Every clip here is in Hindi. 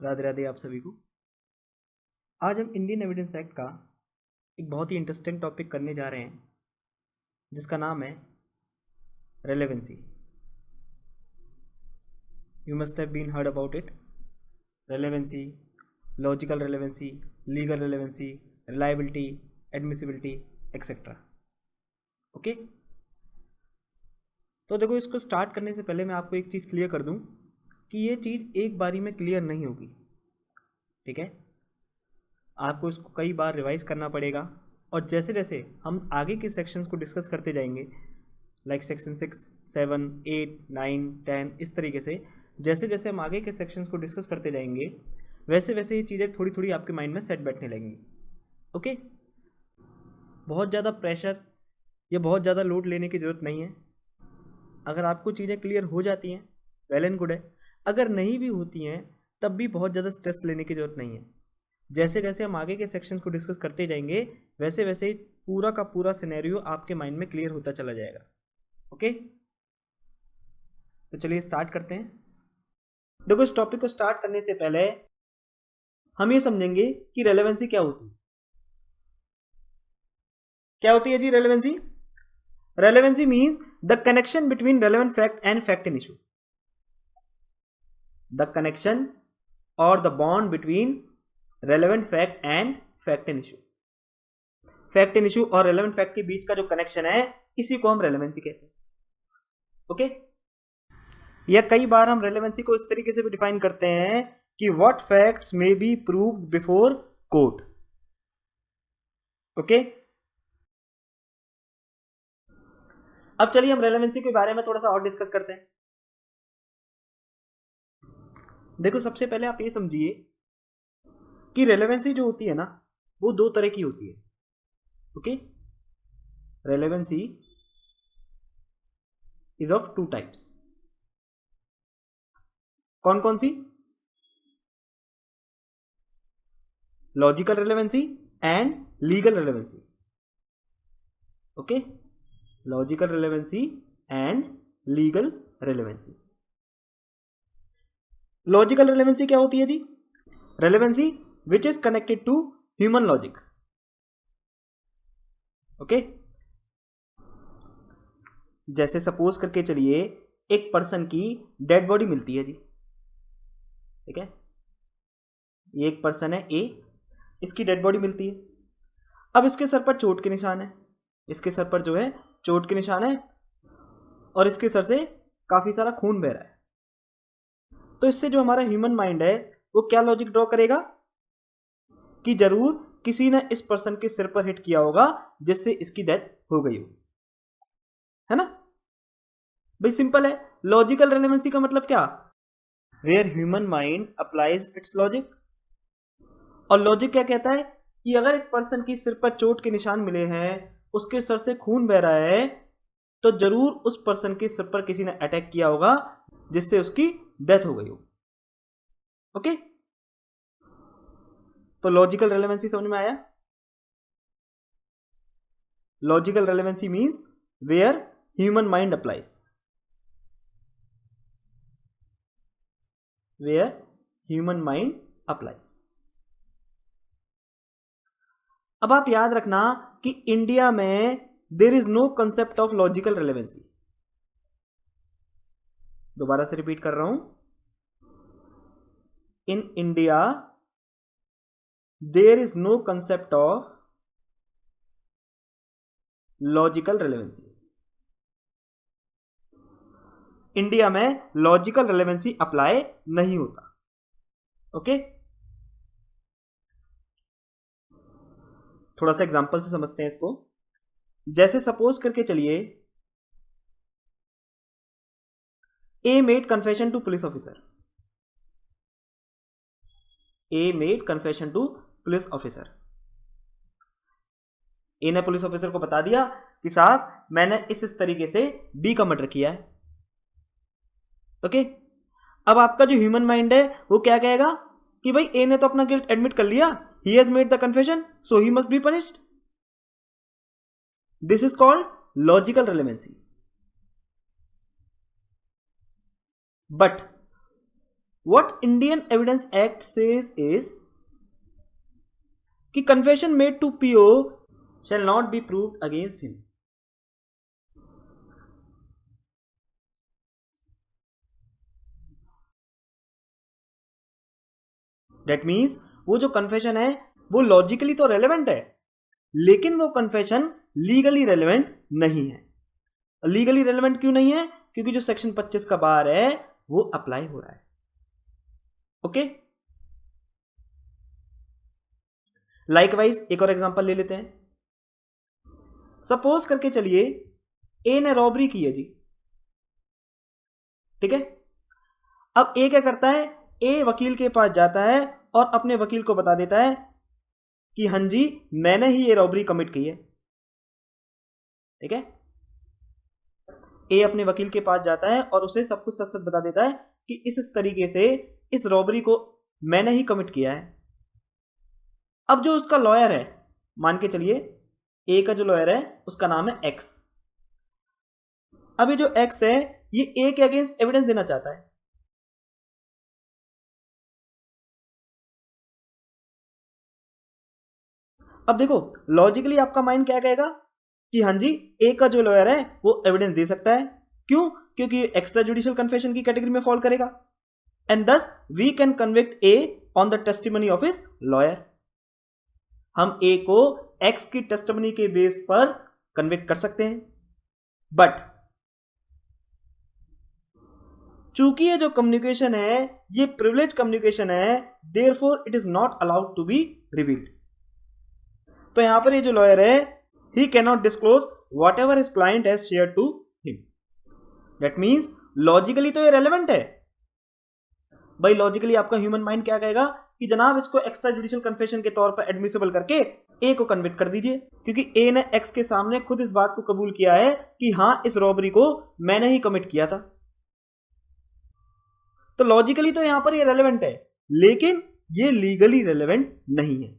राधे राधे आप सभी को। आज हम इंडियन एविडेंस एक्ट का एक बहुत ही इंटरेस्टिंग टॉपिक करने जा रहे हैं जिसका नाम है relevancy. You must have been heard about it. Relevancy, logical relevancy, legal relevancy, reliability, admissibility etcetera. Okay, तो देखो, इसको स्टार्ट करने से पहले मैं आपको एक चीज़ क्लियर कर दूं कि ये चीज़ एक बारी में क्लियर नहीं होगी। ठीक है, आपको इसको कई बार रिवाइज करना पड़ेगा और जैसे जैसे हम आगे के सेक्शंस को डिस्कस करते जाएंगे, लाइक सेक्शन 6, 7, 8, 9, 10, इस तरीके से जैसे जैसे हम आगे के सेक्शंस को डिस्कस करते जाएंगे वैसे वैसे ये चीज़ें थोड़ी थोड़ी आपके माइंड में सेट बैठने लगेंगी। ओके, बहुत ज़्यादा प्रेशर या बहुत ज़्यादा लोड लेने की ज़रूरत नहीं है। अगर आपको चीज़ें क्लियर हो जाती हैं वेल एंड गुड है, अगर नहीं भी होती हैं तब भी बहुत ज़्यादा स्ट्रेस लेने की ज़रूरत नहीं है। जैसे जैसे हम आगे के सेक्शंस को डिस्कस करते जाएंगे वैसे वैसे पूरा का पूरा सिनेरियो आपके माइंड में क्लियर होता चला जाएगा। ओके, तो चलिए स्टार्ट करते हैं। देखो, इस टॉपिक को स्टार्ट करने से पहले हम ये समझेंगे कि रेलेवेंसी क्या होती है। क्या होती है जी relevancy? Relevancy means the connection between relevant fact and fact in issue. The connection और the bond between relevant fact and fact in issue. Fact in issue और रेलेवेंट फैक्ट के बीच का जो कनेक्शन है इसी को हम रेलेवेंसी कहते हैं। ओके, या कई बार हम रेलेवेंसी को इस तरीके से भी डिफाइन करते हैं कि what facts may be proved before court. Okay, अब चलिए हम रेलेवेंसी के बारे में थोड़ा सा और डिस्कस करते हैं। देखो, सबसे पहले आप ये समझिए कि रेलेवेंसी जो होती है ना वो दो तरह की होती है। Okay, relevancy is of two types. कौन कौन सी? Logical relevancy and legal relevancy. Okay, logical relevancy and legal relevancy. Logical relevancy क्या होती है जी? Relevancy which is connected to human logic. Okay, जैसे सपोज करके चलिए एक पर्सन की डेड बॉडी मिलती है जी। ठीक है, ये एक पर्सन है ए, इसकी डेड बॉडी मिलती है। अब इसके सर पर चोट के निशान है, इसके सर पर जो है चोट के निशान है और इसके सर से काफी सारा खून बह रहा है। तो इससे जो हमारा ह्यूमन माइंड है वो क्या लॉजिक ड्रॉ करेगा कि जरूर किसी ने इस पर्सन के सिर पर हिट किया होगा जिससे इसकी डेथ हो गई हो, है ना भाई? सिंपल है। लॉजिकल रेलेवेंसी का मतलब क्या? Where human mind applies its logic. और लॉजिक क्या कहता है कि अगर एक पर्सन की सिर पर चोट के निशान मिले हैं, उसके सर से खून बह रहा है, तो जरूर उस पर्सन के सिर पर किसी ने अटैक किया होगा जिससे उसकी डेथ हो गई हो। ओके, तो लॉजिकल रेलेवेंसी समझ में आया? Logical relevancy means where human mind applies, where human mind applies. अब आप याद रखना कि इंडिया में there is no concept of logical relevancy. दोबारा से रिपीट कर रहा हूं, in India there is no concept of logical relevancy. India में लॉजिकल रेलेवेंसी अप्लाई नहीं होता। ओके, थोड़ा सा एग्जांपल से समझते हैं इसको। जैसे सपोज करके चलिए A made confession to police officer. A made confession to police officer. A ने पुलिस ऑफिसर को बता दिया कि साहब मैंने इस तरीके से बी का मर्डर किया है। ओके, अब आपका जो ह्यूमन माइंड है वो क्या कहेगा कि भाई ए ने तो अपना गिल्ट एडमिट कर लिया, he has made the confession, so he must be punished. This is called logical relevancy. But what Indian evidence Act says is कि confession made to PO shall not be proved against him. That means वो जो कन्फेशन है वो लॉजिकली तो रेलेवेंट है, लेकिन वो कन्फेशन लीगली रेलेवेंट नहीं है। लीगली रेलेवेंट क्यों नहीं है? क्योंकि जो सेक्शन 25 का बार है वो अप्लाई हो रहा है। ओके, लाइकवाइज एक और एग्जांपल ले लेते हैं। सपोज करके चलिए ए ने रॉबरी की है जी, ठीक है। अब ए क्या करता है, ए वकील के पास जाता है और अपने वकील को बता देता है कि हाँ जी मैंने ही ये रॉबरी कमिट की है, ठीक है। ए अपने वकील के पास जाता है और उसे सब कुछ सच सच बता देता है कि इस तरीके से इस रॉबरी को मैंने ही कमिट किया है। अब जो उसका लॉयर है, मान के चलिए ए का जो लॉयर है उसका नाम है एक्स। अब ये जो एक्स है ये ए के अगेंस्ट एविडेंस देना चाहता है। अब देखो लॉजिकली आपका माइंड क्या कहेगा कि हाँ जी ए का जो लॉयर है वो एविडेंस दे सकता है। क्यों? क्योंकि एक्स्ट्रा जुडिशियल कन्फेशन की कैटेगरी में फॉल करेगा, and thus we can convict A on the testimony of his lawyer. हम ए को एक्स की टेस्टिमनी के बेस पर कन्विक्ट कर सकते हैं, बट चूंकि ये जो कम्युनिकेशन है ये प्रिविलेज कम्युनिकेशन है, therefore it is not allowed to be revealed. तो यहां पर ये जो लॉयर है he can not disclose what ever his client has share to him. That means logically तो ये रेलेवेंट है। भाई लॉजिकली आपका ह्यूमन माइंड क्या कहेगा कि जनाब इसको एक्स्ट्रा जुडिशियल कन्फेशन के तौर पर एडमिसिबल करके ए को कन्विक्ट कर दीजिए, क्योंकि ए ने एक्स के सामने खुद इस बात को कबूल किया है कि हां इस रॉबरी को मैंने ही कमिट किया था। तो लॉजिकली तो यहां पर ये रेलेवेंट है, लेकिन ये लीगली रेलेवेंट नहीं है।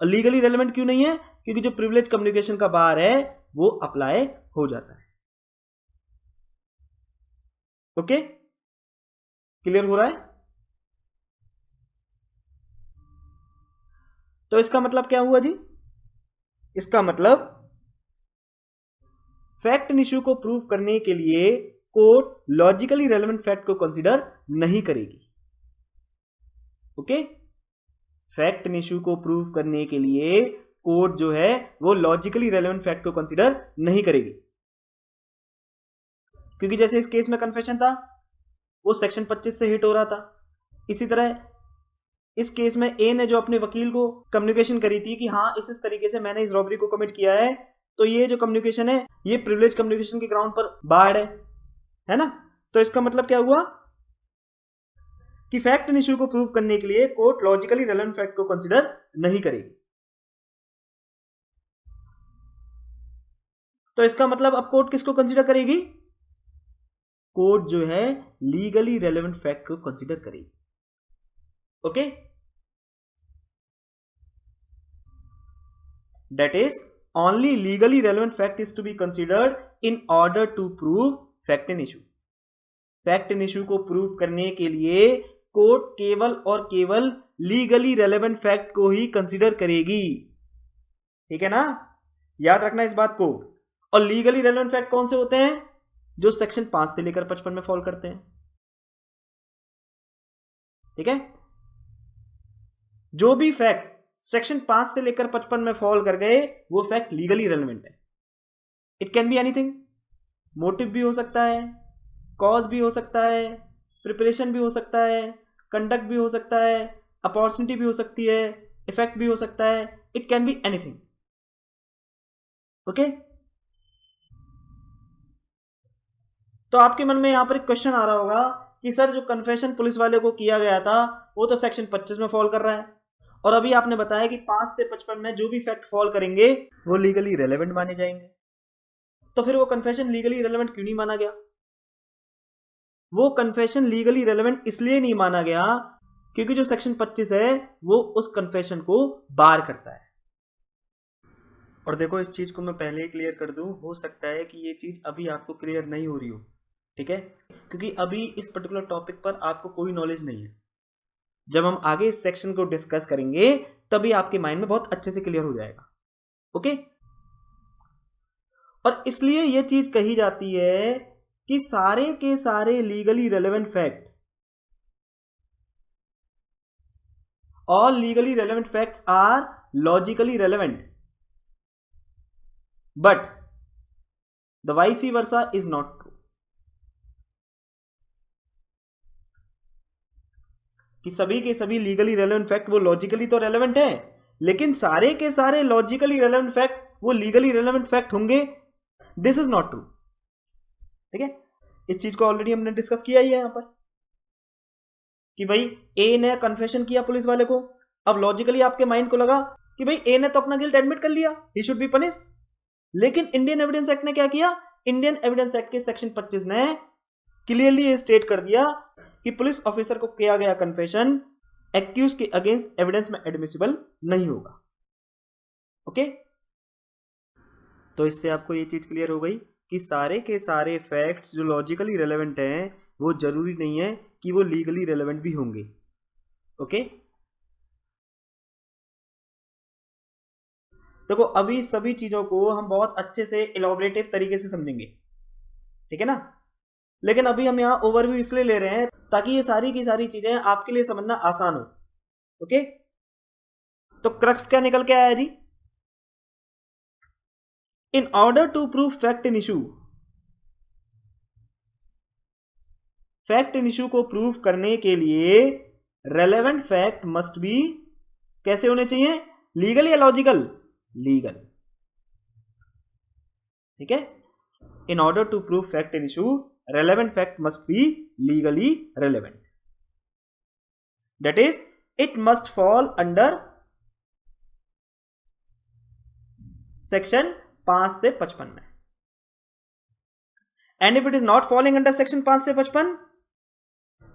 और लीगली रेलेवेंट क्यों नहीं है? क्योंकि जो प्रिविलेज कम्युनिकेशन का बार है वो अप्लाई हो जाता है। ओके, क्लियर हो रहा है? तो इसका मतलब क्या हुआ जी? इसका मतलब फैक्ट एंड इश्यू को प्रूव करने के लिए कोर्ट लॉजिकली रेलेवेंट फैक्ट को कंसीडर नहीं करेगी। ओके, फैक्ट एंड इश्यू को प्रूव करने के लिए कोर्ट जो है वो लॉजिकली रेलेवेंट फैक्ट को कंसीडर नहीं करेगी, क्योंकि जैसे इस केस में कन्फेशन था वो सेक्शन 25 से हिट हो रहा था। इसी तरह इस केस में ए ने जो अपने वकील को कम्युनिकेशन करी थी कि हाँ इस तरीके से मैंने इस रॉबरी को कमिट किया है, तो ये जो कम्युनिकेशन है ये प्रिविलेज कम्युनिकेशन के ग्राउंड पर बार्ड है ना। तो इसका मतलब क्या हुआ कि फैक्ट एंड इश्यू को प्रूव करने के लिए कोर्ट लॉजिकली रेलेवेंट फैक्ट को कंसीडर नहीं करेगी। तो इसका मतलब अब कोर्ट किसको कंसीडर करेगी? कोर्ट जो है लीगली रेलेवेंट फैक्ट को कंसीडर करेगी। Okay, that is only legally relevant fact is to be considered in order to prove fact and issue। Fact and issue को प्रूव करने के लिए कोर्ट केवल और केवल लीगली रेलेवेंट फैक्ट को ही कंसीडर करेगी, ठीक है ना, याद रखना इस बात को। और लीगली रेलेवेंट फैक्ट कौन से होते हैं? जो सेक्शन 5 से लेकर 55 में फॉल करते हैं, ठीक है। जो भी फैक्ट सेक्शन 5 से लेकर 55 में फॉल कर गए वो फैक्ट लीगली रेलेवेंट है। It can be anything, motive भी हो सकता है, कॉज भी हो सकता है, प्रिपरेशन भी हो सकता है, कंडक्ट भी हो सकता है, अपॉर्चुनिटी भी हो सकती है, इफेक्ट भी हो सकता है। It can be anything. Okay, तो आपके मन में यहां पर एक क्वेश्चन आ रहा होगा कि सर जो कन्फेशन पुलिस वाले को किया गया था वो तो सेक्शन 25 में फॉल कर रहा है, और अभी आपने बताया कि 5 से 55 में जो भी फैक्ट फॉल करेंगे वो लीगली रेलेवेंट माने जाएंगे। तो फिर वो कन्फेशन लीगली रेलेवेंट क्यों नहीं माना गया? वो कन्फेशन लीगली रेलेवेंट इसलिए नहीं माना गया क्योंकि जो सेक्शन 25 है वो उस कन्फेशन को बार करता है। और देखो इस चीज को मैं पहले ही क्लियर कर दूं, हो सकता है कि ये चीज अभी आपको क्लियर नहीं हो रही हो, ठीक है। क्योंकि अभी इस पर्टिकुलर टॉपिक पर आपको कोई नॉलेज नहीं है। जब हम आगे इस सेक्शन को डिस्कस करेंगे तभी आपके माइंड में बहुत अच्छे से क्लियर हो जाएगा। ओके, और इसलिए यह चीज कही जाती है कि सारे के सारे legally relevant fact, all legally relevant facts are logically relevant, but the vice versa is not true. कि सभी के सभी लीगली रेलेवेंट फैक्ट वो लॉजिकली तो रेलेवेंट है, लेकिन सारे के सारे लॉजिकली रेलेवेंट फैक्ट वो लीगली रेलेवेंट फैक्ट होंगे, दिस इज नॉट ट्रू। ठीक है, इस चीज को ऑलरेडी हमने डिस्कस किया ही है यहां पर कि भाई ए ने कन्फेशन किया पुलिस वाले को, अब लॉजिकली आपके माइंड को लगा कि भाई ए ने तो अपना गिल्ट एडमिट कर लिया, ही शुड बी पनिश्ड। लेकिन इंडियन एविडेंस एक्ट ने क्या किया, इंडियन एविडेंस एक्ट के सेक्शन 25 ने क्लियरली स्टेट कर दिया कि पुलिस ऑफिसर को किया गया कन्फेशन एक्यूज के अगेंस्ट एविडेंस में एडमिसिबल नहीं होगा। ओके, तो इससे आपको ये चीज क्लियर हो गई कि सारे के सारे फैक्ट्स जो लॉजिकली रेलेवेंट हैं वो जरूरी नहीं है कि वो लीगली रेलेवेंट भी होंगे। ओके, देखो अभी सभी चीजों को हम बहुत अच्छे से इलॉबरेटिव तरीके से समझेंगे, ठीक है ना। लेकिन अभी हम यहां ओवरव्यू इसलिए ले रहे हैं ताकि ये सारी की सारी चीजें आपके लिए समझना आसान हो। ओके, तो क्रक्स क्या निकल के आया जी, in order to prove fact in issue, fact in issue को प्रूव करने के लिए रेलेवेंट फैक्ट मस्ट बी कैसे होने चाहिए, लीगल या लॉजिकल, लीगल। ठीक है, in order to prove fact in issue relevant fact must be legally relevant, that is it must fall under section 5 से 55 में, and if it is not falling under section 5 से 55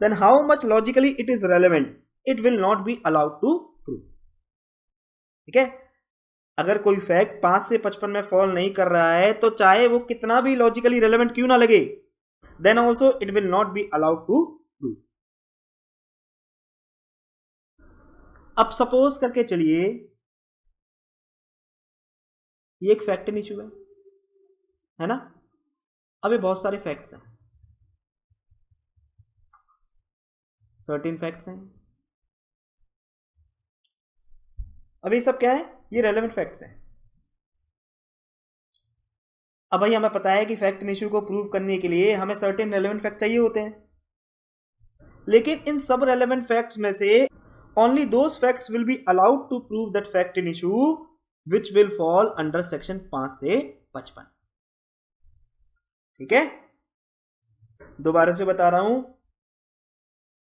then how much logically it is relevant, it will not be allowed to prove। ठीक है, अगर कोई फैक्ट 5 से 55 में फॉल नहीं कर रहा है तो चाहे वो कितना भी लॉजिकली रेलेवेंट क्यों ना लगे, then also it will not be allowed to prove। अब सपोज करके चलिए ये एक फैक्ट इन इशू है ना, अभी बहुत सारे फैक्ट्स हैं, सर्टेन फैक्ट्स हैं, अभी सब क्या है, ये रेलेवेंट फैक्ट्स हैं। अब भाई हमें पता है कि फैक्ट इन इशू को प्रूव करने के लिए हमें सर्टेन रेलेवेंट फैक्ट चाहिए होते हैं, लेकिन इन सब रेलेवेंट फैक्ट्स में से only those facts will be allowed to prove that fact in issue which will fall under section 5 से 55। ठीक है, दोबारा से बता रहा हूं,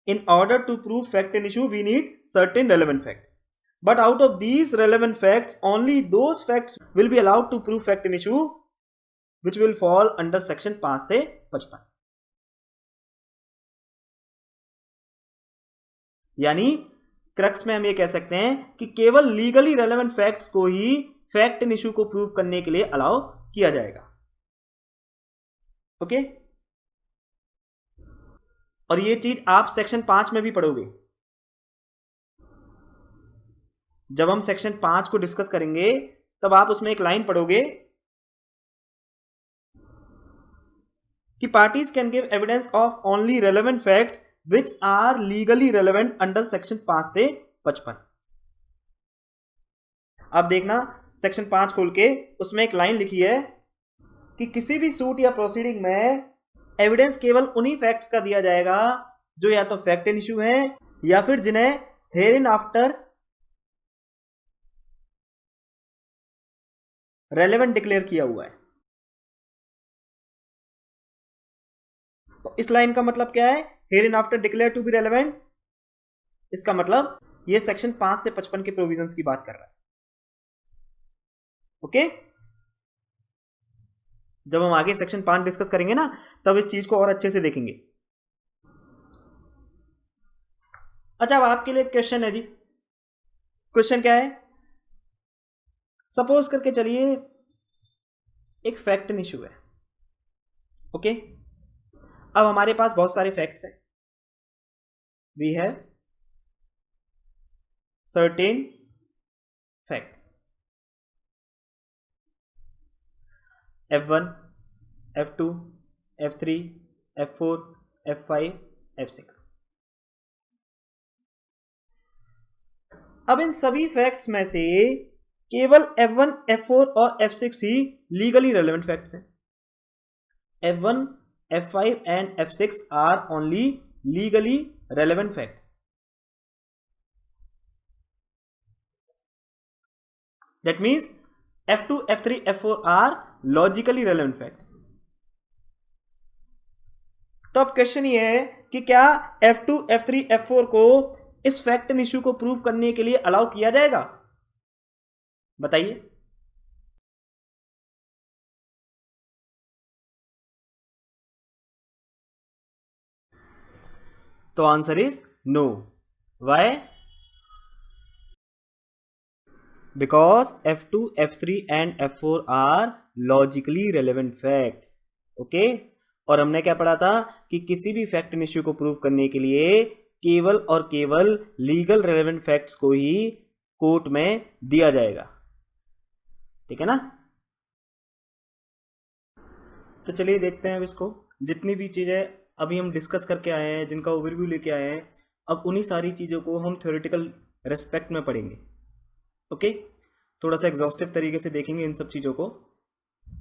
in order to prove fact in issue we need certain relevant facts, but out of these relevant facts only those facts will be allowed to prove fact in issue which will fall under section 5 से 55। यानी क्रक्स में हम ये कह सकते हैं कि केवल लीगली रेलेवेंट फैक्ट्स को ही फैक्ट इन इशू को प्रूव करने के लिए अलाउ किया जाएगा। ओके, और ये चीज आप सेक्शन 5 में भी पढ़ोगे। जब हम सेक्शन 5 को डिस्कस करेंगे तब आप उसमें एक लाइन पढ़ोगे कि parties can give evidence of only relevant facts which are legally relevant under section 5 से 55। अब देखना सेक्शन 5 खोल के उसमें एक लाइन लिखी है कि किसी भी सूट या प्रोसीडिंग में एविडेंस केवल उन्हीं फैक्ट्स का दिया जाएगा जो या तो फैक्ट इन इशू है या फिर जिन्हें hair in after relevant declare किया हुआ है। तो इस लाइन का मतलब क्या है, here in after declare to be relevant, इसका मतलब ये सेक्शन 5 से 55 के प्रोविजंस की बात कर रहा है। ओके, जब हम आगे सेक्शन 5 डिस्कस करेंगे ना तब इस चीज को और अच्छे से देखेंगे। अच्छा, अब आपके लिए क्वेश्चन है जी, क्वेश्चन क्या है, सपोज करके चलिए एक फैक्ट इन इशू है। ओके, अब हमारे पास बहुत सारे फैक्ट्स हैं. We have certain facts. F1, F2, F3, F4, F5, F6. अब इन सभी फैक्ट्स में से केवल F1, F4 और F6 ही लीगली रेलेवेंट फैक्ट्स हैं. F1, F5 and F6 are only legally relevant facts. That means F2, F3, F4 are logically relevant facts. तो अब क्वेश्चन ये है कि क्या F2, F3, F4 को इस फैक्ट एंड इश्यू को प्रूव करने के लिए अलाउ किया जाएगा? बताइए. तो answer is no. Why? Because F2, F3 and F4 are logically relevant facts. Okay. और हमने क्या पढ़ा था कि किसी भी फैक्ट एंड इश्यू को प्रूव करने के लिए केवल और केवल लीगल रेलेवेंट फैक्ट्स को ही कोर्ट में दिया जाएगा. ठीक है ना? तो चलिए देखते हैं अब इसको. जितनी भी चीजें अभी हम डिस्कस करके आए हैं, जिनका ओवरव्यू लेके आए हैं, अब उन्हीं सारी चीजों को हम थ्योरेटिकल रेस्पेक्ट में पढ़ेंगे. ओके. थोड़ा सा एग्जॉस्टिव तरीके से देखेंगे इन सब चीजों को,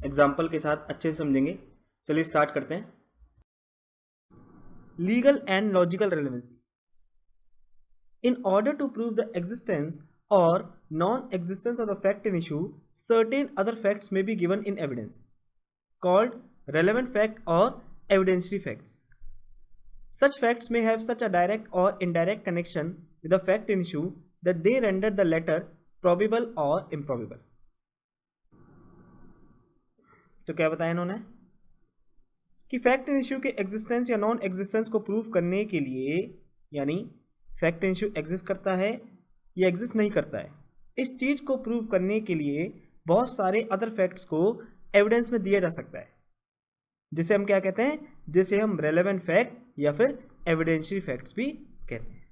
एग्जाम्पल के साथ अच्छे से समझेंगे. चलिए स्टार्ट करते हैं. Legal and logical relevancy. In order to prove the existence or non-existence of the fact in issue, certain other facts may be given in evidence, called relevant fact or evidentiary facts. Such facts may have such a direct or indirect connection with the fact in issue that they render the latter probable or improbable. तो क्या बताया इन्होंने कि फैक्ट इन इश्यू के एग्जिस्टेंस या नॉन एग्जिस्टेंस को प्रूव करने के लिए, यानी फैक्ट इन इश्यू एग्जिस्ट करता है या एग्जिस्ट नहीं करता है, इस चीज को प्रूव करने के लिए बहुत सारे अदर फैक्ट्स को एविडेंस में दिया जा सकता है, जिसे हम क्या कहते हैं, जिसे हम रेलेवेंट फैक्ट या फिर एविडेंशियल फैक्ट्स भी कहते हैं,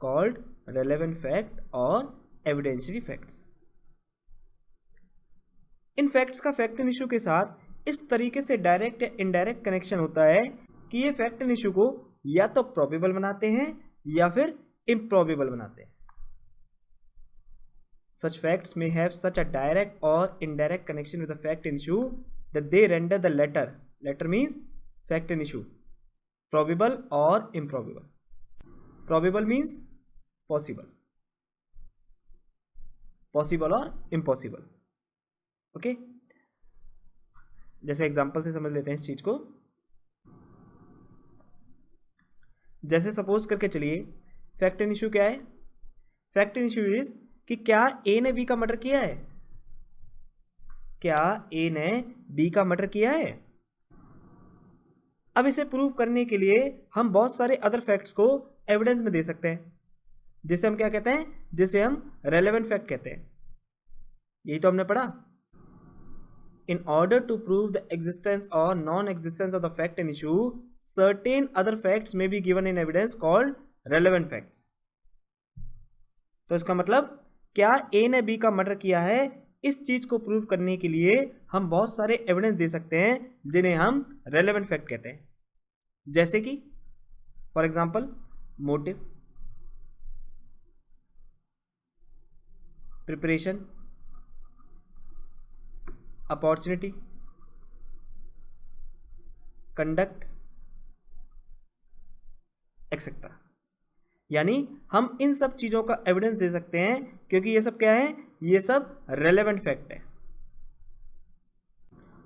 कॉल्ड रेलेवेंट फैक्ट और एविडेंशियल फैक्ट्स. इन फैक्ट्स का फैक्ट इन इश्यू के साथ इस तरीके से डायरेक्ट या इनडायरेक्ट कनेक्शन होता है कि ये फैक्ट इन इश्यू को या तो प्रोबेबल बनाते हैं या फिर इम्प्रोबेबल बनाते हैं. Such facts may have such a direct or indirect connection with the fact in issue that they render the latter means fact in issue, probable or improbable. Probable means possible, possible or impossible. Okay? जैसे एग्जांपल से समझ लेते हैं इस चीज को. जैसे सपोज करके चलिए, फैक्ट इन इश्यू क्या है? फैक्ट इन इश्यू इज कि क्या ए ने बी का मर्डर किया है? क्या ए ने बी का मर्डर किया है? अब इसे प्रूव करने के लिए हम बहुत सारे अदर फैक्ट्स को एविडेंस में दे सकते हैं, जिसे हम क्या कहते हैं, जिसे हम रेलेवेंट फैक्ट कहते हैं. यही तो हमने पढ़ा. In order to prove the existence or non-existence of the fact in issue, certain other facts may be given in evidence called relevant facts. तो इसका मतलब क्या ए ने बी का मर्डर किया है, इस चीज को प्रूव करने के लिए हम बहुत सारे एविडेंस दे सकते हैं, जिन्हें हम रेलेवेंट फैक्ट कहते हैं. जैसे कि for example motive, preparation, opportunity, conduct, etcetera. यानी हम इन सब चीजों का एविडेंस दे सकते हैं क्योंकि ये सब क्या है, ये सब रेलेवेंट फैक्ट है.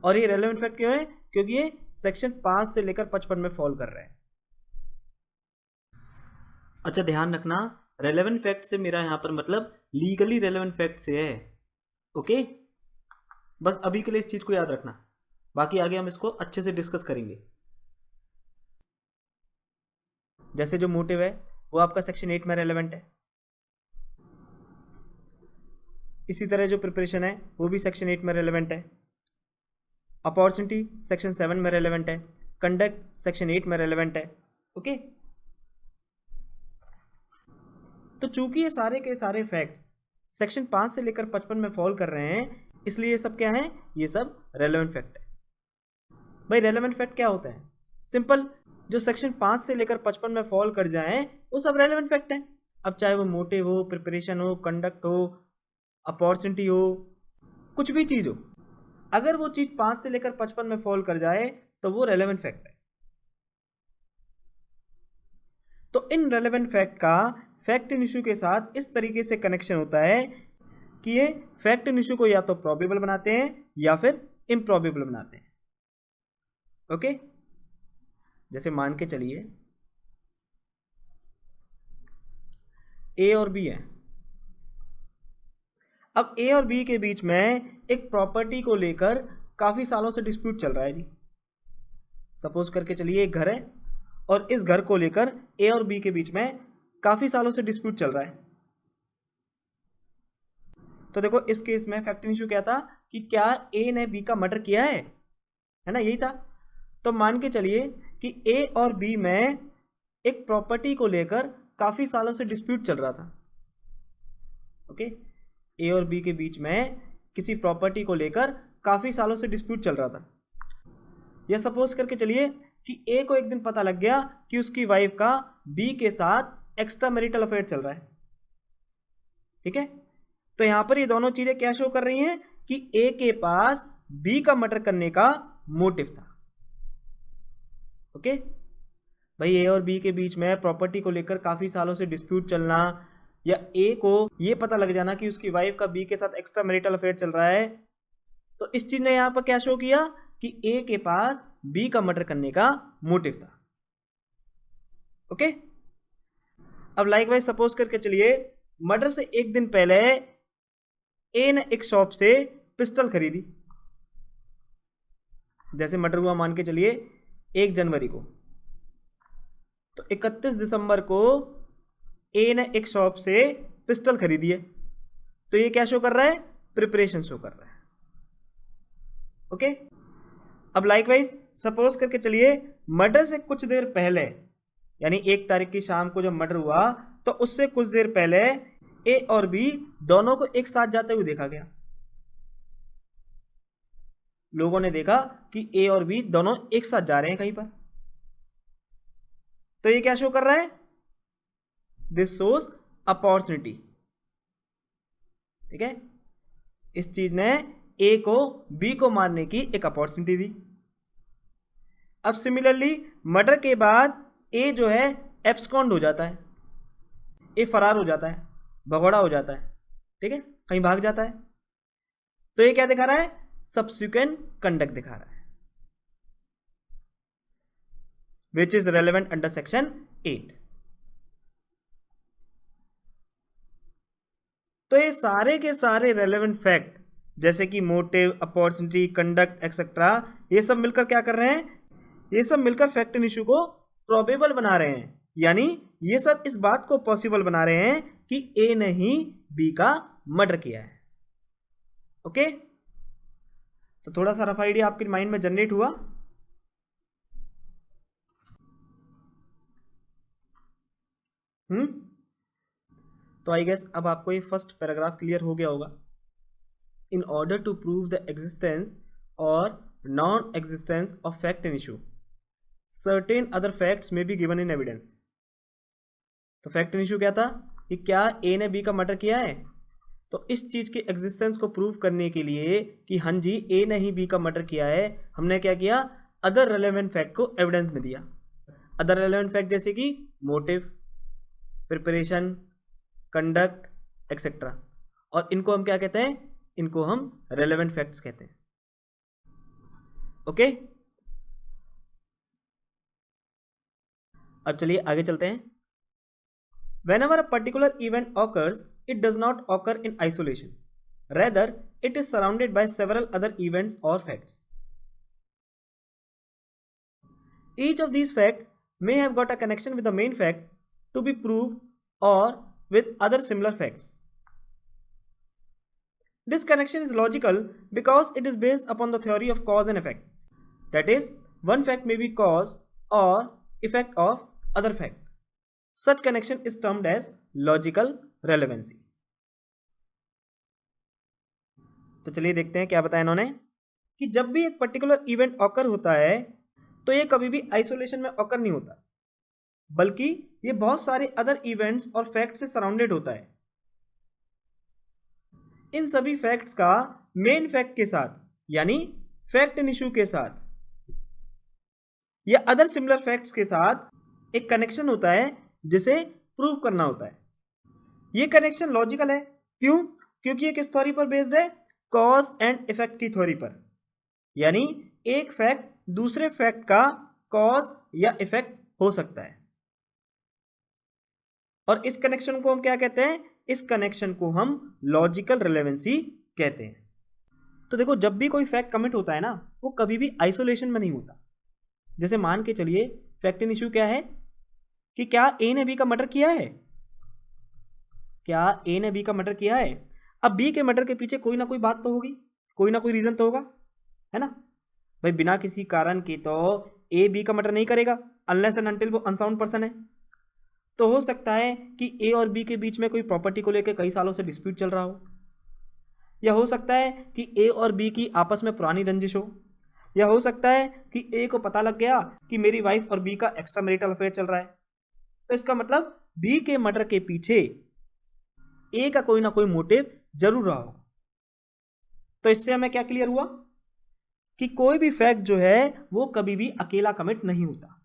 और ये रेलेवेंट फैक्ट क्यों है? क्योंकि ये सेक्शन 5 से लेकर 55 में फॉल कर रहे हैं. अच्छा ध्यान रखना, रेलेवेंट फैक्ट से मेरा यहां पर मतलब लीगली रेलेवेंट फैक्ट से है. ओके, बस अभी के लिए इस चीज को याद रखना, बाकी आगे हम इसको अच्छे से डिस्कस करेंगे. जैसे जो मोटिव है वो आपका सेक्शन 8 में रेलेवेंट है. इसी तरह जो प्रिपरेशन है वो भी सेक्शन 8 में रेलेवेंट है. अपॉर्चुनिटी सेक्शन 7 में रेलेवेंट है. कंडक्ट सेक्शन 8 में रेलेवेंट है। ओके, तो चूंकि ये सारे के सारे फैक्ट्स सेक्शन 5 से लेकर 55 में फॉल कर रहे हैं, इसलिए ये सब क्या है, ये सब रेलेवेंट फैक्ट है। भाई रेलेवेंट फैक्ट क्या होता है? सिंपल, जो सेक्शन 5 से लेकर 55 में फॉल कर जाए वो सब रेलेवेंट फैक्ट है। अब चाहे वो मोटिव हो, प्रिपरेशन हो, कंडक्ट हो, अपॉर्चुनिटी हो, कुछ भी चीज हो, अगर वो चीज 5 से लेकर 55 में फॉल कर जाए तो वो रेलेवेंट फैक्ट है। तो इन रेलेवेंट फैक्ट का फैक्ट इन इशू के साथ इस तरीके से कनेक्शन होता है कि ये फैक्ट इन इशू को या तो प्रोबेबल बनाते हैं या फिर इम्प्रोबेबल बनाते हैं। ओके, जैसे मान के चलिए ए और बी है। अब ए और बी के बीच में एक प्रॉपर्टी को लेकर काफी सालों से डिस्प्यूट चल रहा है जी। सपोज करके चलिए एक घर है और इस घर को लेकर ए और बी के बीच में काफी सालों से डिस्प्यूट चल रहा है। तो देखो इस केस में फैक्ट इन इशू क्या था कि क्या ए ने बी का मर्डर किया है ना, यही था। तो मान के चलिए कि ए और बी में एक प्रॉपर्टी को लेकर काफी सालों से डिस्प्यूट चल रहा था। ओके, ए और बी के बीच में किसी प्रॉपर्टी को लेकर काफी सालों से डिस्प्यूट चल रहा था। या सपोज करके चलिए कि ए को एक दिन पता लग गया कि उसकी वाइफ का बी के साथ एक्स्ट्रा मैरिटल अफेयर चल रहा है। ठीक है, तो यहां पर ये दोनों चीजें क्या शो कर रही हैं कि ए के पास बी का मर्डर करने का मोटिव था। ओके, भाई ए और बी के बीच में प्रॉपर्टी को लेकर काफी सालों से डिस्प्यूट चलना, या ए को ये पता लग जाना कि उसकी वाइफ का बी के साथ एक्स्ट्रा मैरिटल अफेयर चल रहा है, तो इस चीज ने यहां पर क्या शो किया कि ए के पास बी का मर्डर करने का मोटिव था। ओके, अब लाइकवाइज सपोज करके चलिए मर्डर से एक दिन पहले ए ने एक शॉप से पिस्टल खरीदी। जैसे मर्डर हुआ मान के चलिए 1 जनवरी को, तो 31 दिसंबर को ए ने एक शॉप से पिस्टल खरीदी है। तो ये क्या शो कर रहा है? प्रिपरेशन शो कर रहा है। ओके, अब लाइकवाइज सपोज करके चलिए मर्डर से कुछ देर पहले, यानी 1 तारीख की शाम को जब मर्डर हुआ तो उससे कुछ देर पहले ए और बी दोनों को एक साथ जाते हुए देखा गया। लोगों ने देखा कि ए और बी दोनों एक साथ जा रहे हैं कहीं पर। तो ये क्या शो कर रहा है? This shows opportunity. ठीक है, इस चीज ने ए को बी को मारने की एक अपॉर्चुनिटी दी। अब सिमिलरली मर्डर के बाद ए जो है एब्सकॉन्ड हो जाता है, ए फरार हो जाता है, भगोड़ा हो जाता है। ठीक है, कहीं भाग जाता है। तो ये क्या दिखा रहा है? सब्सिक्वेंट कंडक्ट दिखा रहा है, which is relevant under section 8। तो ये सारे के सारे रेलेवेंट फैक्ट जैसे कि मोटिव, अपॉर्चुनिटी, कंडक्ट एक्सेट्रा, ये सब मिलकर क्या कर रहे हैं? ये सब मिलकर फैक्ट इन इशू को प्रोबेबल बना रहे हैं। यानी ये सब इस बात को पॉसिबल बना रहे हैं कि ए ने ही बी का मर्डर किया है। ओके, तो थोड़ा सा रफ आइडिया आपके माइंड में जनरेट हुआ। तो आई गेस अब आपको ये फर्स्ट पैराग्राफ क्लियर हो गया होगा। In order to prove the existence और non existence of fact in issue, certain other facts में बी गिवन इन एविडेंस। तो फैक्ट इन इशू क्या था कि क्या ए ने बी का मर्डर किया है। तो इस चीज के एग्जिस्टेंस को प्रूव करने के लिए कि हाँ जी ए ने ही बी का मर्डर किया है, हमने क्या किया? अदर रेलेवेंट फैक्ट को एविडेंस में दिया। अदर रेलेवेंट फैक्ट जैसे कि मोटिव, प्रिपरेशन, कंडक्ट एक्सेट्रा, और इनको हम क्या कहते हैं? इनको हम रेलेवेंट फैक्ट्स कहते हैं। ओके, अब चलिए आगे चलते हैं। Whenever a particular event occurs, it does not occur in isolation. Rather, it is surrounded by several other events or facts. Each of these facts may have got a connection with the main fact to be proved or with other similar facts. This connection is logical because it is based upon the theory of cause and effect. That is, one fact may be cause और effect of other fact, such connection is termed as logical relevancy. तो चलिए देखते हैं क्या बताया इन्होंने कि जब भी एक पर्टिकुलर इवेंट ऑकर होता है तो ये कभी भी आइसोलेशन में ऑकर नहीं होता, बल्कि ये बहुत सारे अदर इवेंट्स और फैक्ट से सराउंडेड होता है। इन सभी फैक्ट्स का मेन फैक्ट के साथ यानी फैक्ट इन इशू के साथ या अदर सिमिलर फैक्ट्स के साथ एक कनेक्शन होता है जिसे प्रूव करना होता है। ये कनेक्शन लॉजिकल है। क्यों? क्योंकि ये किस थ्योरी पर बेस्ड है? कॉज एंड इफेक्ट की थ्योरी पर, यानी एक फैक्ट दूसरे फैक्ट का कॉज या इफेक्ट हो सकता है। और इस कनेक्शन को हम क्या कहते हैं? इस कनेक्शन को हम लॉजिकल रिलेवेंसी कहते हैं। तो देखो, जब भी कोई फैक्ट कमिट होता है ना, वो कभी भी आइसोलेशन में नहीं होता। जैसे मान के चलिए फैक्ट इन इशू क्या है कि क्या ए ने बी का मर्डर किया है? क्या ए ने बी का मर्डर किया है? अब बी के मर्डर के पीछे कोई ना कोई बात तो होगी, कोई ना कोई रीजन तो होगा, है ना भाई। बिना किसी कारण के तो ए बी का मर्डर नहीं करेगा अनलेस एंड अनटिल वो अनसाउंड पर्सन है। तो हो सकता है कि ए और बी के बीच में कोई प्रॉपर्टी को लेकर कई सालों से डिस्प्यूट चल रहा हो, या हो सकता है कि ए और बी की आपस में पुरानी रंजिश हो, या हो सकता है कि ए को पता लग गया कि मेरी वाइफ और बी का एक्स्ट्रा मैरिटल अफेयर चल रहा है। तो इसका मतलब बी के मर्डर के पीछे ए का कोई ना कोई मोटिव जरूर रहा हो। तो इससे हमें क्या क्लियर हुआ कि कोई भी फैक्ट जो है वो कभी भी अकेला कमिट नहीं होता,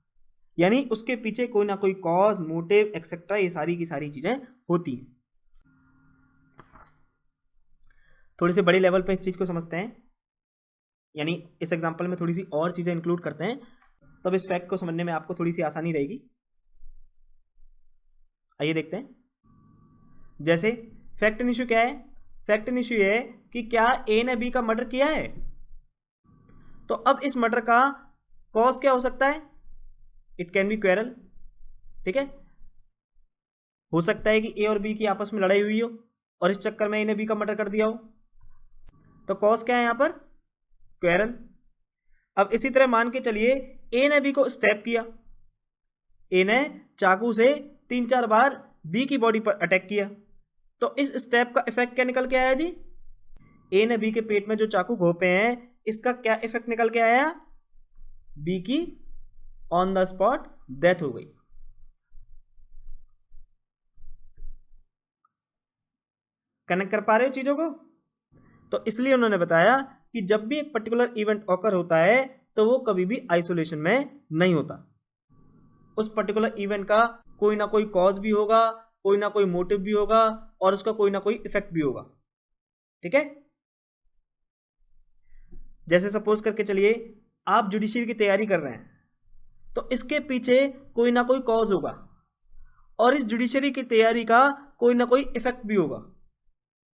यानी उसके पीछे कोई ना कोई कॉज, मोटिव एक्सेट्रा, ये सारी की सारी चीजें होती हैं। थोड़ी सी बड़ी लेवल पे इस चीज को समझते हैं, यानी इस एग्जांपल में थोड़ी सी और चीजें इंक्लूड करते हैं, तब इस फैक्ट को समझने में आपको थोड़ी सी आसानी रहेगी। आइए देखते हैं। जैसे फैक्ट इन इशू क्या है? फैक्ट इन इशू है कि क्या ए ने बी का मर्डर किया है। तो अब इस मर्डर का कॉज क्या हो सकता है? इट कैन बी क्वेरल, ठीक है। हो सकता है कि ए और बी की आपस में लड़ाई हुई हो और इस चक्कर में ए ने बी का मर्डर कर दिया हो। तो कॉज क्या है यहां पर? क्वेरल। अब इसी तरह मान के चलिए ए ने बी को स्टैब किया, ए ने चाकू से 3-4 बार बी की बॉडी पर अटैक किया। तो इस स्टेप का इफेक्ट क्या निकल के आया जी? ए ने बी के पेट में जो चाकू घोंपे हैं, इसका क्या इफेक्ट निकल के आया? बी की ऑन द स्पॉट डेथ हो गई। कनेक्ट कर पा रहे हो चीजों को? तो इसलिए उन्होंने बताया कि जब भी एक पर्टिकुलर इवेंट ऑकर होता है तो वो कभी भी आइसोलेशन में नहीं होता। उस पर्टिकुलर इवेंट का कोई ना कोई कॉज भी होगा, कोई ना कोई मोटिव भी होगा और उसका कोई ना कोई इफेक्ट भी होगा, ठीक है। जैसे सपोज करके चलिए आप जुडिशरी की तैयारी कर रहे हैं, तो इसके पीछे कोई ना कोई कॉज होगा और इस जुडिशरी की तैयारी का कोई ना कोई इफेक्ट भी होगा।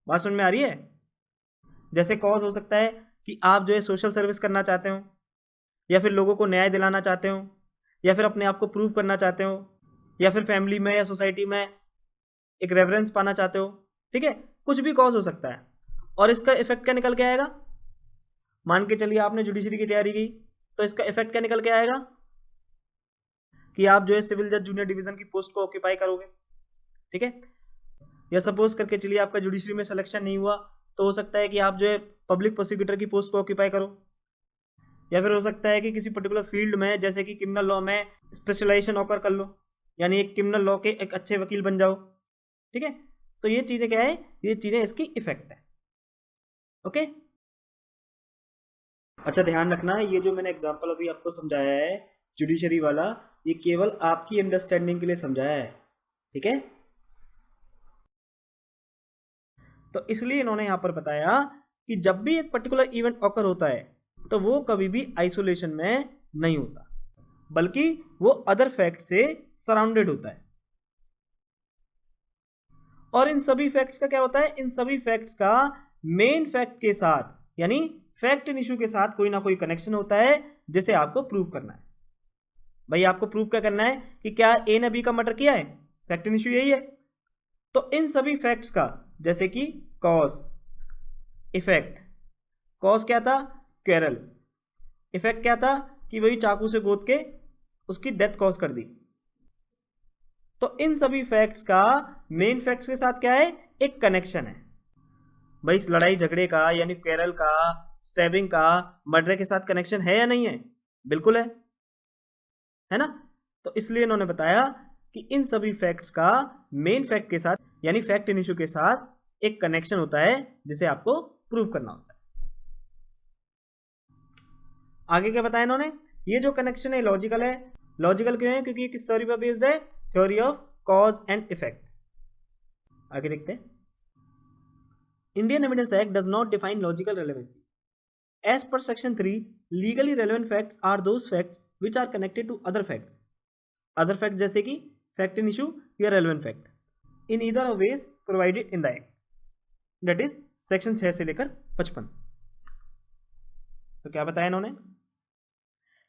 बात समझ में आ रही है? जैसे कॉज हो सकता है कि आप जो है सोशल सर्विस करना चाहते हो, या फिर लोगों को न्याय दिलाना चाहते हो, या फिर अपने आप को प्रूव करना चाहते हो, या फिर फैमिली में या सोसाइटी में एक रेफरेंस पाना चाहते हो, ठीक है। कुछ भी कॉज हो सकता है और इसका इफेक्ट क्या निकल के आएगा? मान के चलिए आपने जुडिशरी की तैयारी की, तो इसका इफेक्ट क्या निकल के आएगा कि आप जो है सिविल जज जूनियर डिवीजन की पोस्ट को ऑक्यूपाई करोगे, ठीक है। या सपोज करके चलिए आपका जुडिशरी में सिलेक्शन नहीं हुआ, तो हो सकता है कि आप जो है पब्लिक प्रोसिक्यूटर की पोस्ट को ऑक्यूपाई करो, या फिर हो सकता है कि किसी पर्टिकुलर फील्ड में जैसे कि क्रिमिनल लॉ में स्पेशलाइजेशन ऑकर कर लो, यानी एक क्रिमिनल लॉ के एक अच्छे वकील बन जाओ, ठीक है। तो ये चीजें क्या है? ये चीजें इसकी इफेक्ट है, ओके। अच्छा, ध्यान रखना, ये जो मैंने एग्जांपल अभी आपको समझाया है जुडिशरी वाला, ये केवल आपकी अंडरस्टैंडिंग के लिए समझाया है, ठीक है। तो इसलिए इन्होंने यहां पर बताया कि जब भी एक पर्टिकुलर इवेंट ऑकर होता है तो वो कभी भी आइसोलेशन में नहीं होता, बल्कि वो अदर फैक्ट से सराउंडेड होता है। और इन सभी फैक्ट्स का क्या होता है? इन सभी फैक्ट्स का मेन फैक्ट के साथ यानी फैक्ट इन इशू के साथ कोई ना कोई कनेक्शन होता है जिसे आपको प्रूव करना है। भाई आपको प्रूव क्या करना है कि क्या ए ने बी का मर्डर किया है? फैक्ट इन इशू यही है। तो इन सभी फैक्ट्स का, जैसे कि कॉज, इफेक्ट, कॉज क्या था? क्वेरल, इफेक्ट क्या था? कि वही चाकू से गोद के उसकी डेथ कॉज कर दी। तो इन सभी फैक्ट्स का मेन फैक्ट्स के साथ क्या है, एक कनेक्शन है। भाई इस लड़ाई झगड़े का यानी क्वेरल का, स्टैबिंग का, मर्डर के साथ कनेक्शन है या नहीं है? बिल्कुल है ना। तो इसलिए इन्होंने बताया कि इन सभी फैक्ट्स का मेन फैक्ट के साथ यानी फैक्ट इन इशू के साथ एक कनेक्शन होता है जिसे आपको प्रूव करना होता है। आगे क्या बताया इन्होंने, ये जो कनेक्शन है लॉजिकल है। लॉजिकल क्यों है? क्योंकि किस थ्योरी पर बेस्ड है, theory of cause and effect. आगे देखते हैं। Indian evidence act does not define logical relevancy. As per section 3, legally relevant facts are those facts which are connected to other facts. Other fact जैसे कि फैक्ट इन इशू या relevant fact in either of ways provided in the act, that is section 6 से लेकर 55। तो क्या बताया इन्होंने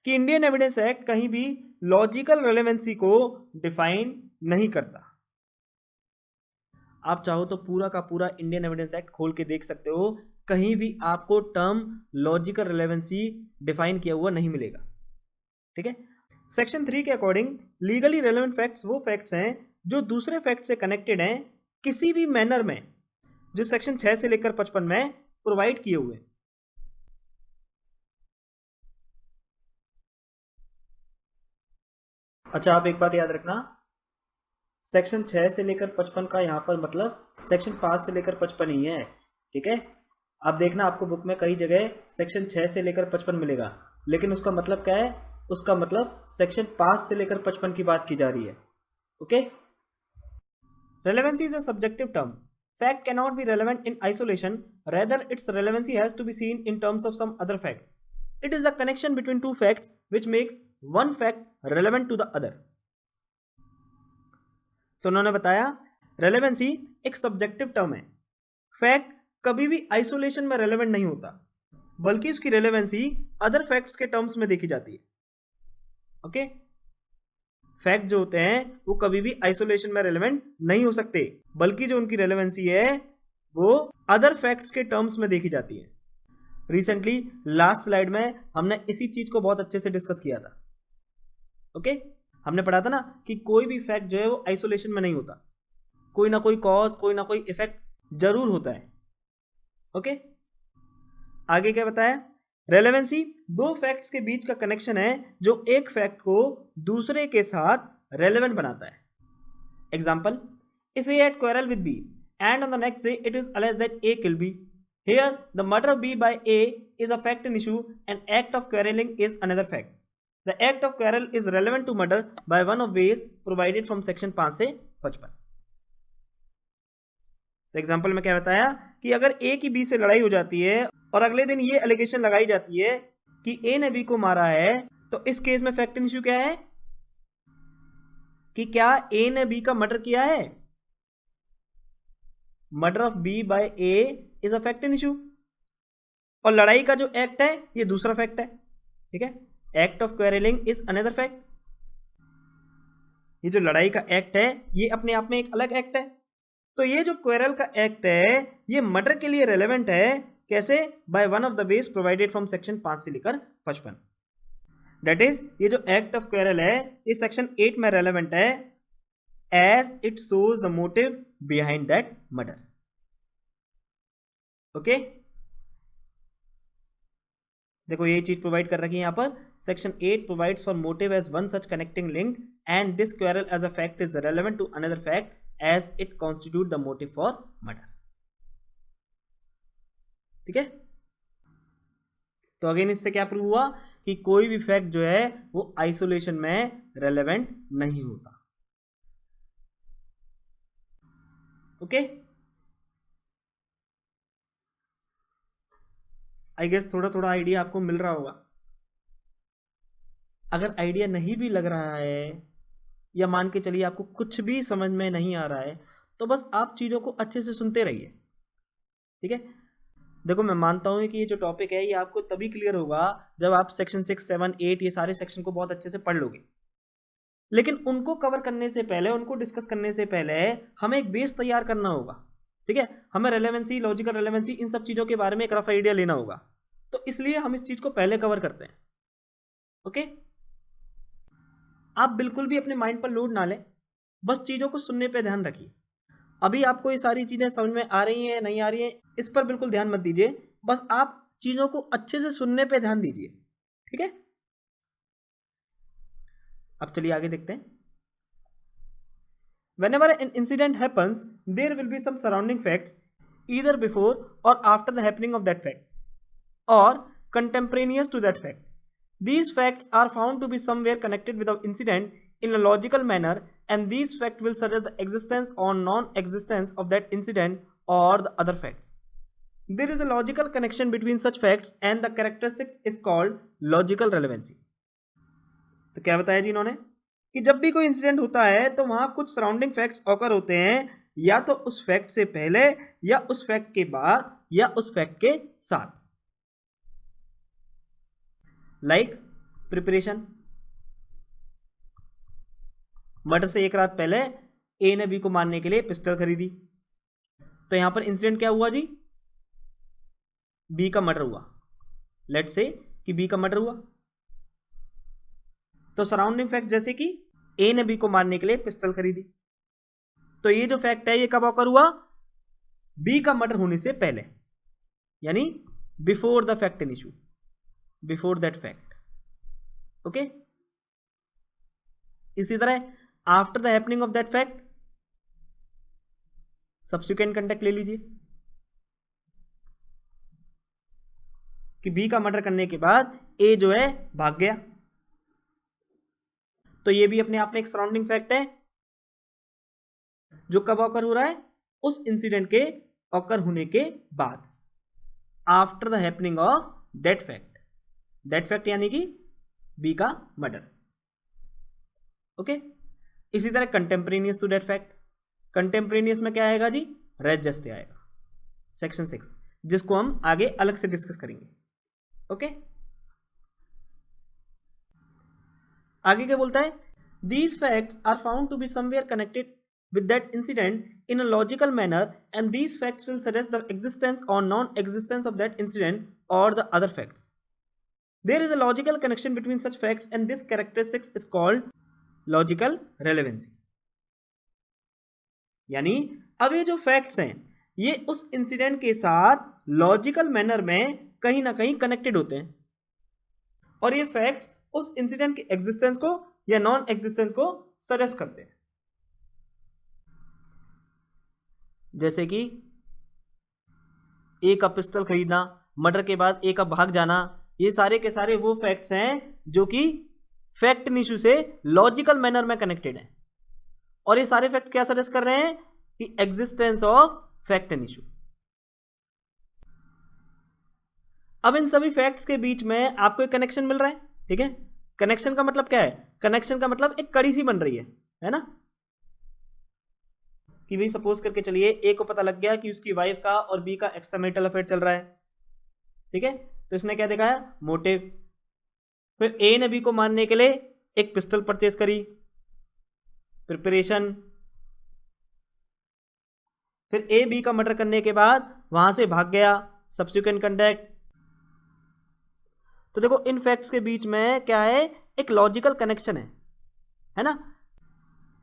कि इंडियन एविडेंस एक्ट कहीं भी लॉजिकल रेलेवेंसी को डिफाइन नहीं करता। आप चाहो तो पूरा का पूरा इंडियन एविडेंस एक्ट खोल के देख सकते हो, कहीं भी आपको टर्म लॉजिकल रेलेवेंसी डिफाइन किया हुआ नहीं मिलेगा। ठीक है। सेक्शन 3 के अकॉर्डिंग लीगली रेलेवेंट फैक्ट्स वो फैक्ट्स हैं जो दूसरे फैक्ट से कनेक्टेड हैं किसी भी मैनर में, जो सेक्शन 6 से लेकर 55 में प्रोवाइड किए हुए। अच्छा, आप एक बात याद रखना, सेक्शन 6 से लेकर 55 का यहाँ पर मतलब सेक्शन 5 से लेकर 55 ही है। ठीक है। आप देखना, आपको बुक में कई जगह सेक्शन 6 से लेकर 55 मिलेगा, लेकिन उसका मतलब क्या है, उसका मतलब सेक्शन 5 से लेकर 55 की बात की जा रही है। Okay. Relevancy is a subjective term. Fact can not be relevant in isolation, rather its relevancy has to be seen in terms of some other facts. It is the connection between two facts which makes one fact relevant to the other. तो उन्होंने बताया रेलेवेंसी एक सब्जेक्टिव टर्म है। फैक्ट कभी भी आइसोलेशन में रेलेवेंट नहीं होता, बल्कि उसकी रेलेवेंसी अदर फैक्ट्स के टर्म्स में देखी जाती है। ओके। फैक्ट जो होते हैं वो कभी भी आइसोलेशन में रेलेवेंट नहीं हो सकते, बल्कि जो उनकी रेलेवेंसी है वो अदर फैक्ट्स के टर्म्स में देखी जाती है। रिसेंटली लास्ट स्लाइड में हमने इसी चीज को बहुत अच्छे से डिस्कस किया था। ओके। हमने पढ़ा था ना कि कोई भी फैक्ट जो है वो आइसोलेशन में नहीं होता, कोई ना कोई कॉज, कोई ना कोई इफेक्ट जरूर होता है। ओके। आगे क्या बताया, रेलेवेंसी दो फैक्ट्स के बीच का कनेक्शन है जो एक फैक्ट को दूसरे के साथ रेलेवेंट बनाता है। Example, if A had quarrel with B and on the next day it is alleged that A killed B. Here, the murder of B by A is a fact in issue and act of quarreling is another fact. The act of quarrel is relevant to murder by one of ways provided from section 5 से 55। तो एग्जाम्पल में क्या बताया कि अगर A की B से लड़ाई हो जाती है और अगले दिन ये एलिगेशन लगाई जाती है कि A ने B को मारा है, तो इस केस में फैक्ट इन इशू क्या है कि क्या A ने B का मर्डर किया है। Murder of B by A is a fact in issue, और लड़ाई का जो एक्ट है ये दूसरा फैक्ट है। ठीक है। Act of quarrelling is another fact. ये जो लड़ाई का एक्ट है ये अपने आप में एक अलग एक्ट है। तो ये जो क्वेरल का एक्ट है ये मर्डर के लिए रेलेवेंट है। कैसे? By one of the ways provided from section 5 से लेकर 55। दैट इज ये जो एक्ट ऑफ क्वेरल है ये सेक्शन 8 में रेलेवेंट है as it shows the motive behind that murder. Okay. देखो ये चीज प्रोवाइड कर रखी है यहां पर, section 8 provides for motive as one such connecting link and this quarrel as a fact is relevant to another fact as it constitute the motive for murder. ठीक है। तो अगेन इससे क्या प्रूव हुआ कि कोई भी फैक्ट जो है वो आइसोलेशन में रेलेवेंट नहीं होता। ओके। आई गेस थोड़ा थोड़ा आइडिया आपको मिल रहा होगा। अगर आइडिया नहीं भी लग रहा है या मान के चलिए आपको कुछ भी समझ में नहीं आ रहा है, तो बस आप चीज़ों को अच्छे से सुनते रहिए। ठीक है। देखो मैं मानता हूँ कि ये जो टॉपिक है ये आपको तभी क्लियर होगा जब आप सेक्शन 6, 7, 8 ये सारे सेक्शन को बहुत अच्छे से पढ़ लोगे। लेकिन उनको कवर करने से पहले, उनको डिस्कस करने से पहले हमें एक बेस तैयार करना होगा। ठीक है। हमें रेलेवेंसी, लॉजिकल रेलेवेंसी, इन सब चीज़ों के बारे में एक रफ आइडिया लेना होगा। तो इसलिए हम इस चीज़ को पहले कवर करते हैं। ओके, आप बिल्कुल भी अपने माइंड पर लोड ना लें, बस चीज़ों को सुनने पे ध्यान रखिए। अभी आपको ये सारी चीज़ें समझ में आ रही हैं नहीं आ रही हैं, इस पर बिल्कुल ध्यान मत दीजिए, बस आप चीज़ों को अच्छे से सुनने पे ध्यान दीजिए, ठीक है। अब चलिए आगे देखते हैं। Whenever an incident happens, there will be some surrounding facts either before or after the happening of that fact, or contemporaneous to that fact. These facts are found to be somewhere connected with the incident in a logical manner, and these facts will suggest the existence or non-existence of that incident or the other facts. There is a logical connection between such facts, and the characteristic is called logical relevancy. तो क्या बताया जी इन्होंने कि जब भी कोई इंसिडेंट होता है तो वहां कुछ सराउंडिंग फैक्ट्स ऑकर होते हैं, या तो उस फैक्ट से पहले, या उस फैक्ट के बाद, या उस फैक्ट के साथ। लाइक प्रिपरेशन, मर्डर से एक रात पहले ए ने बी को मारने के लिए पिस्टल खरीदी, तो यहां पर इंसिडेंट क्या हुआ जी, बी का मर्डर हुआ। लेट्स से कि बी का मर्डर हुआ, तो सराउंडिंग फैक्ट जैसे कि ए ने बी को मारने के लिए पिस्टल खरीदी, तो ये जो फैक्ट है ये कब ऑकर हुआ, बी का मर्डर होने से पहले, यानी before the fact in issue, before that fact. Okay, इसी तरह after the happening of that fact subsequent conduct ले लीजिए कि बी का मर्डर करने के बाद ए जो है भाग गया, तो ये भी अपने आप में एक सराउंडिंग फैक्ट है जो कब ऑकर हो रहा है, उस इंसिडेंट के ऑकर होने के बाद, after the happening of that fact. That fact यानी कि बी का मर्डर। ओके, इसी तरह कंटेम्परेनियस टू दैट फैक्ट, कंटेम्परेनियस में क्या आएगा जी, रेज जस्ट आएगा, सेक्शन 6, जिसको हम आगे अलग से डिस्कस करेंगे। ओके, आगे क्या बोलता है, these facts are found to be somewhere connected with that incident in a logical manner, and these facts will suggest the existence or non-existence of that incident or the other facts. There is a logical connection between such facts, and this characteristic is called logical relevancy. यानी अब ये जो फैक्ट्स हैं ये उस इंसिडेंट के साथ लॉजिकल मैनर में कहीं ना कहीं कनेक्टेड होते हैं, और ये फैक्ट्स उस इंसिडेंट के एग्जिस्टेंस को या नॉन एग्जिस्टेंस को सजेस्ट करते हैं। जैसे कि ए का पिस्टल खरीदना, मर्डर के बाद ए का भाग जाना, ये सारे के सारे वो फैक्ट्स हैं जो कि फैक्ट इशू से लॉजिकल मैनर में कनेक्टेड हैं, और ये सारे फैक्ट क्या सजेस्ट कर रहे हैं कि existence of fact in issue. अब इन सभी फैक्ट्स के बीच में आपको एक कनेक्शन मिल रहा है, ठीक है। कनेक्शन का मतलब क्या है, कनेक्शन का मतलब एक कड़ी सी बन रही है ना, कि भाई सपोज करके चलिए ए को पता लग गया कि उसकी वाइफ का और बी का एक्स्ट्रामैरिटल अफेयर चल रहा है, ठीक है, तो इसने क्या दिखाया, मोटिव। फिर ए ने बी को मारने के लिए एक पिस्टल परचेज करी, प्रिपरेशन। फिर ए बी का मर्डर करने के बाद वहां से भाग गया, सब्सिक्वेंट कंडक्ट। तो देखो इन फैक्ट्स के बीच में क्या है, एक लॉजिकल कनेक्शन है ना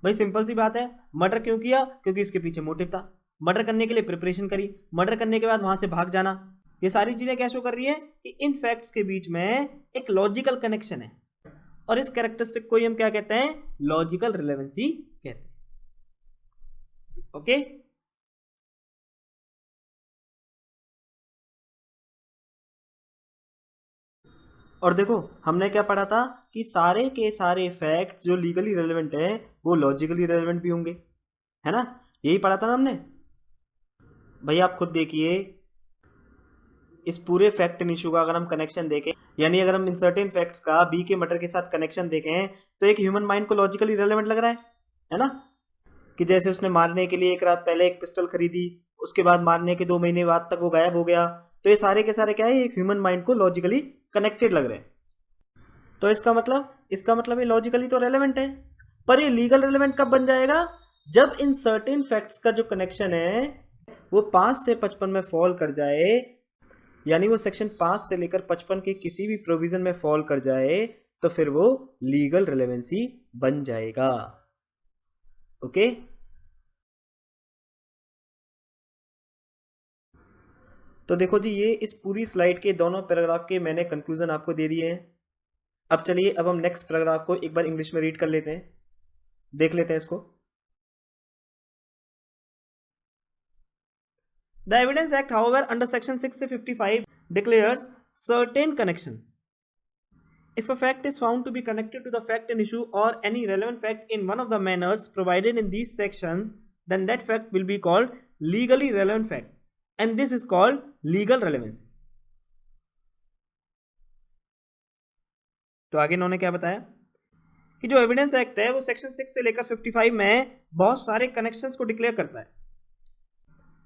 भाई। सिंपल सी बात है, मर्डर क्यों किया, क्योंकि इसके पीछे मोटिव था। मर्डर करने के लिए प्रिपरेशन करी, मर्डर करने के बाद वहां से भाग जाना। ये सारी चीजें क्या शो कर रही है कि इन फैक्ट्स के बीच में एक लॉजिकल कनेक्शन है, और इस कैरेक्टरिस्टिक को ही हम क्या कहते हैं, लॉजिकल रिलेवेंसी कहते हैं। ओके, और देखो हमने क्या पढ़ा था कि सारे के सारे फैक्ट जो लीगली रेलेवेंट है वो लॉजिकली रेलेवेंट भी होंगे, है ना, यही पढ़ा था ना हमने। भाई आप खुद देखिए, इस पूरे फैक्ट एंड इशू का अगर हम कनेक्शन देखें, यानी अगर हम इन सर्टेन फैक्ट्स का बी के मर्डर के साथ कनेक्शन देखें, तो एक ह्यूमन माइंड को लॉजिकली रेलेवेंट लग रहा है ना, कि जैसे उसने मारने के लिए एक रात पहले एक पिस्टल खरीदी, उसके बाद मारने के 2 महीने बाद तक वो गायब हो गया, तो ये सारे के सारे क्या है, एक ह्यूमन माइंड को लॉजिकली कनेक्टेड लग रहे हैं। तो इसका मतलब ये लॉजिकली तो रेलेवेंट है, पर ये लीगल रेलेवेंट कब बन जाएगा, जब इन सर्टेन फैक्ट्स का जो कनेक्शन है वो 5 से 55 में फॉल कर जाए, यानी वो सेक्शन 5 से लेकर 55 के किसी भी प्रोविजन में फॉल कर जाए, तो फिर वो लीगल रेलेवेंसी बन जाएगा। ओके, तो देखो जी, ये इस पूरी स्लाइड के दोनों पैराग्राफ के मैंने कंक्लूजन आपको दे दिए हैं। अब चलिए, अब हम नेक्स्ट पैराग्राफ को एक बार इंग्लिश में रीड कर लेते हैं, देख लेते हैं इसको। The Evidence Act, however, under Section 655 declares certain connections. If a fact is found to be connected to the fact in issue or any relevant fact in one of the manners provided in these sections, then that fact will be called legally relevant fact, and this is called legal relevance. तो आगे इन्होंने क्या बताया कि जो एविडेंस एक्ट है वो सेक्शन 6 से लेकर 55 में बहुत सारे कनेक्शंस को डिक्लेयर करता है।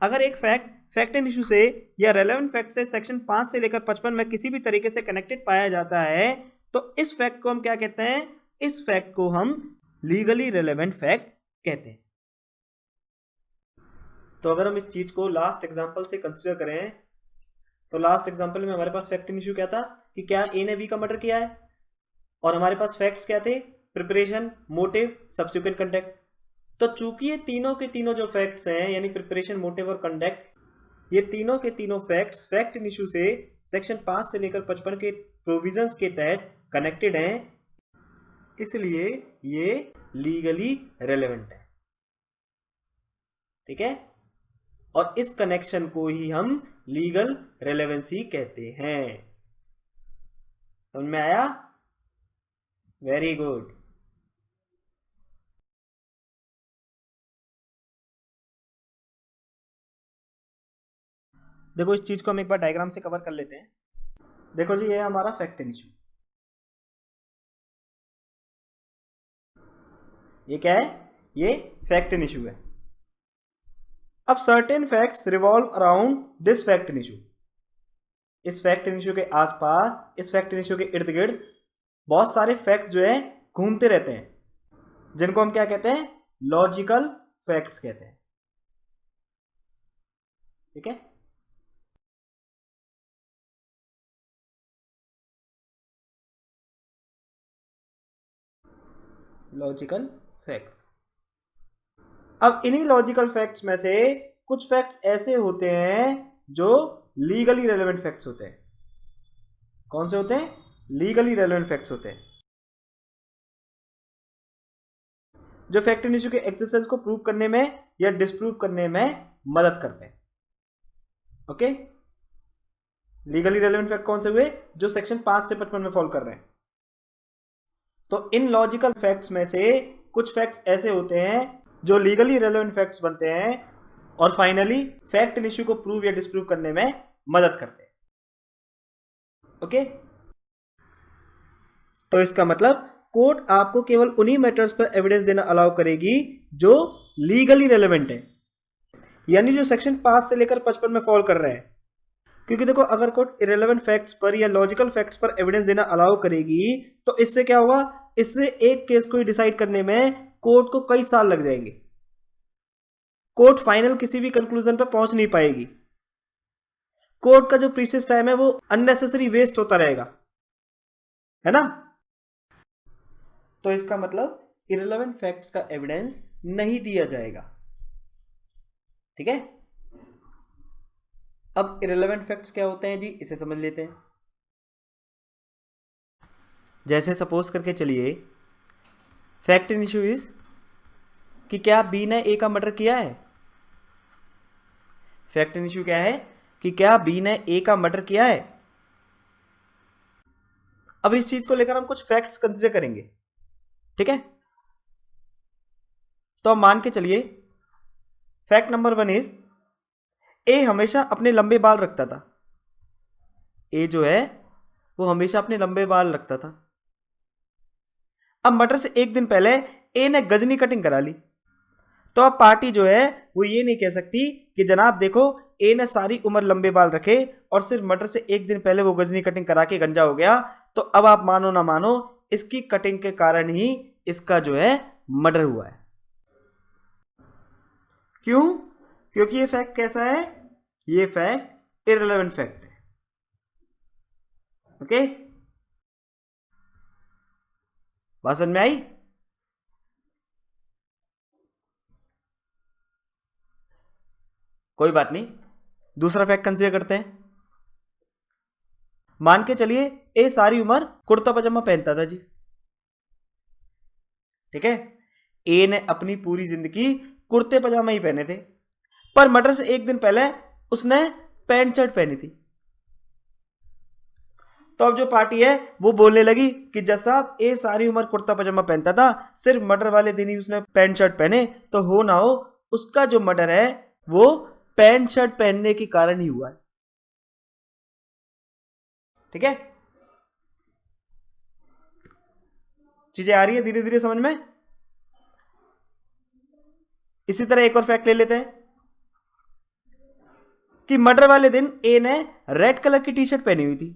अगर एक फैक्ट एंड इशू से या रेलेवेंट फैक्ट से सेक्शन 5 से लेकर 55 में किसी भी तरीके से कनेक्टेड पाया जाता है तो इस फैक्ट को हम क्या कहते हैं? इस फैक्ट को हम लीगली रेलेवेंट फैक्ट कहते हैं। तो अगर हम इस चीज को लास्ट एग्जांपल से कंसीडर करें तो लास्ट एग्जांपल में हमारे पास फैक्ट एंड इशू क्या था कि क्या ए ने बी का मर्डर किया है, और हमारे पास फैक्ट्स क्या थे? Preparation, motive, subsequent conduct. तो चूंकि ये तीनों के तीनों जो फैक्ट्स हैं यानी प्रिपरेशन, मोटिव और कंडक्ट, ये तीनों के तीनों फैक्ट्स फैक्ट एंड इशू से सेक्शन 5 से लेकर 55 के प्रोविजंस के तहत कनेक्टेड हैं, इसलिए ये लीगली रेलेवेंट है। ठीक है, और इस कनेक्शन को ही हम लीगल रेलेवेंसी कहते हैं। समझ में आया? Very good. देखो, इस चीज को हम एक बार डायग्राम से कवर कर लेते हैं। देखो जी, ये है हमारा फैक्ट एंड इशू। ये क्या है? ये फैक्ट एंड इशू है। अब certain facts revolve around this fact and issue. इस फैक्ट एंड इशू के आसपास, इस फैक्ट एंड इशू के इर्द गिर्द बहुत सारे फैक्ट जो है घूमते रहते हैं, जिनको हम क्या कहते हैं? लॉजिकल फैक्ट्स कहते हैं। ठीक है, लॉजिकल फैक्ट्स। अब इन्हीं लॉजिकल फैक्ट्स में से कुछ फैक्ट्स ऐसे होते हैं जो लीगली रेलेवेंट फैक्ट्स होते हैं। कौन से होते हैं? लीगली रेलेवेंट फैक्ट्स होते हैं, जो फैक्ट एंड इशू के एक्सिस्टेंस को प्रूव करने में या डिसप्रूव करने में मदद करते हैं। ओके, लीगली रेलेवेंट फैक्ट कौन से हुए? जो सेक्शन 5 से 55 में फॉलो कर रहे हैं। तो इन लॉजिकल फैक्ट्स में से कुछ फैक्ट्स ऐसे होते हैं जो लीगली रेलेवेंट फैक्ट्स बनते हैं और फाइनली फैक्ट एंड इशू को प्रूव या डिसप्रूव करने में मदद करते हैं। ओके, तो इसका मतलब कोर्ट आपको केवल उन्हीं मैटर्स पर एविडेंस देना अलाउ करेगी जो लीगली रेलेवेंट है, यानी जो सेक्शन 5 से लेकर 55 में फॉलो कर रहे हैं। क्योंकि देखो, अगर कोर्ट इरेलेवेंट फैक्ट्स पर या लॉजिकल फैक्ट्स पर एविडेंस देना अलाउ करेगी तो इससे क्या होगा? इससे एक केस को डिसाइड करने में कोर्ट को कई साल लग जाएंगे। कोर्ट फाइनल किसी भी कंक्लूजन पर पहुंच नहीं पाएगी। कोर्ट का जो प्रीशियस टाइम है वो अननेसेसरी वेस्ट होता रहेगा, है ना? तो इसका मतलब इरेलेवेंट फैक्ट्स का एविडेंस नहीं दिया जाएगा। ठीक है, अब इरेलेवेंट फैक्ट्स क्या होते हैं जी, इसे समझ लेते हैं। जैसे सपोज करके चलिए, फैक्ट इन इशू इज कि क्या बी ने ए का मर्डर किया है। फैक्ट इन इशू क्या है कि क्या बी ने ए का मर्डर किया है। अब इस चीज को लेकर हम कुछ फैक्ट्स कंसीडर करेंगे। ठीक है, तो अब मान के चलिए, फैक्ट नंबर 1 इज ए हमेशा अपने लंबे बाल रखता था। ए जो है वो हमेशा अपने लंबे बाल रखता था। अब मर्डर से एक दिन पहले ए ने गजनी कटिंग करा ली, तो अब पार्टी जो है वो ये नहीं कह सकती कि जनाब देखो, ए ने सारी उम्र लंबे बाल रखे और सिर्फ मर्डर से एक दिन पहले वो गजनी कटिंग करा के गंजा हो गया, तो अब आप मानो ना मानो इसकी कटिंग के कारण ही इसका जो है मर्डर हुआ है। क्यों? क्योंकि ये फैक्ट कैसा है? ये फैक्ट इररिलेवेंट फैक्ट है। ओके, बात समझ में आई? कोई बात नहीं, दूसरा फैक्ट कंसीडर करते हैं। मान के चलिए ए सारी उम्र कुर्ता पजामा पहनता था जी, ठीक है। ए ने अपनी पूरी जिंदगी कुर्ते पजामा ही पहने थे, पर मर्डर से एक दिन पहले उसने पैंट शर्ट पहनी थी। तो अब जो पार्टी है वो बोलने लगी कि जज साहब ए सारी उम्र कुर्ता पजामा पहनता था, सिर्फ मर्डर वाले दिन ही उसने पैंट शर्ट पहने, तो हो ना हो उसका जो मर्डर है वो पैंट शर्ट पहनने के कारण ही हुआ है, ठीक है। चीजें आ रही है धीरे धीरे समझ में। इसी तरह एक और फैक्ट ले लेते हैं कि मर्डर वाले दिन ए ने रेड कलर की टी शर्ट पहनी हुई थी।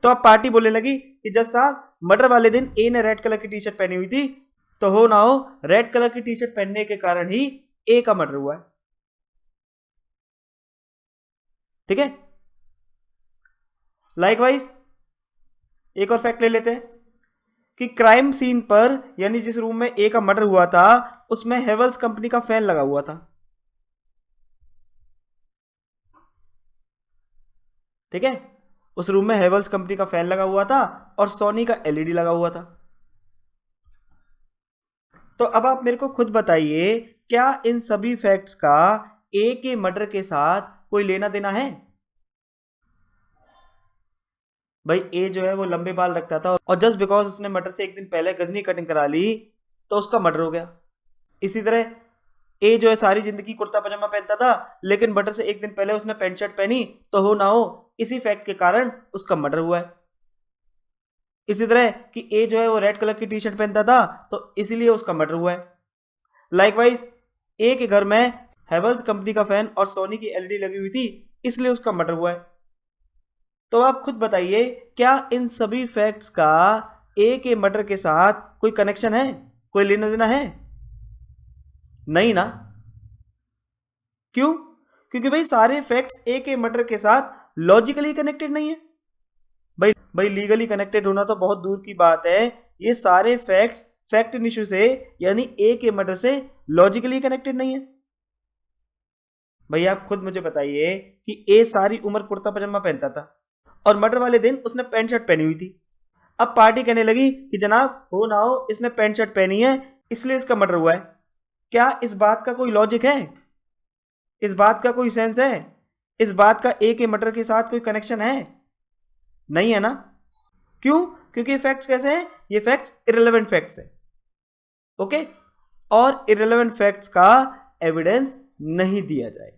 तो अब पार्टी बोलने लगी कि जज साहब मर्डर वाले दिन ए ने रेड कलर की टी शर्ट पहनी हुई थी, तो हो ना हो रेड कलर की टी शर्ट पहनने के कारण ही ए का मर्डर हुआ है, ठीक है। लाइकवाइज एक और फैक्ट ले लेते हैं कि क्राइम सीन पर, यानी जिस रूम में ए का मर्डर हुआ था, उसमें हेवल्स कंपनी का फैन लगा हुआ था, ठीक है। उस रूम में हेवल्स कंपनी का फैन लगा हुआ था और सोनी का एलईडी लगा हुआ था। तो अब आप मेरे को खुद बताइए, क्या इन सभी फैक्ट्स का ए के मर्डर के साथ कोई लेना देना है? भाई ए जो है वो लंबे बाल रखता था और जस्ट बिकॉज उसने मर्डर से एक दिन पहले गजनी कटिंग करा ली तो उसका मर्डर हो गया। इसी तरह ए जो है सारी जिंदगी कुर्ता पजामा पहनता था, लेकिन मर्डर से एक दिन पहले उसने पैंट शर्ट पहनी, तो हो ना हो इसी फैक्ट के कारण उसका मर्डर हुआ है। इसी तरह कि ए जो है वो रेड कलर की टी शर्ट पहनता था, तो इसीलिए उसका मर्डर हुआ है। लाइकवाइज ए के घर में हेवल्स कंपनी का फैन और सोनी की एलईडी लगी हुई थी, इसलिए उसका मर्डर हुआ है। तो आप खुद बताइए, क्या इन सभी फैक्ट्स का ए के मर्डर के साथ कोई कनेक्शन है, कोई लेना देना है? नहीं ना। क्यों? क्योंकि भाई सारे फैक्ट्स ए के मर्डर के साथ लॉजिकली कनेक्टेड नहीं है। भाई लीगली कनेक्टेड होना तो बहुत दूर की बात है, ये सारे फैक्ट्स फैक्ट इशू से, यानी ए के मर्डर से लॉजिकली कनेक्टेड नहीं है। भाई आप खुद मुझे बताइए कि ए सारी उम्र कुर्ता पजामा पहनता था और मर्डर वाले दिन उसने पैंट शर्ट पहनी हुई थी। अब पार्टी कहने लगी कि जनाब हो ना हो इसने पैंट शर्ट पहनी है, इसलिए इसका मर्डर हुआ है। क्या इस बात का कोई लॉजिक है? इस बात का कोई सेंस है? इस बात का ए के मर्डर के साथ कोई कनेक्शन है? नहीं है ना। क्यों? क्योंकि ये फैक्ट्स कैसे हैं? ये फैक्ट्स इररिलेवेंट फैक्ट्स है, ओके। और इररिलेवेंट फैक्ट्स का एविडेंस नहीं दिया जाएगा।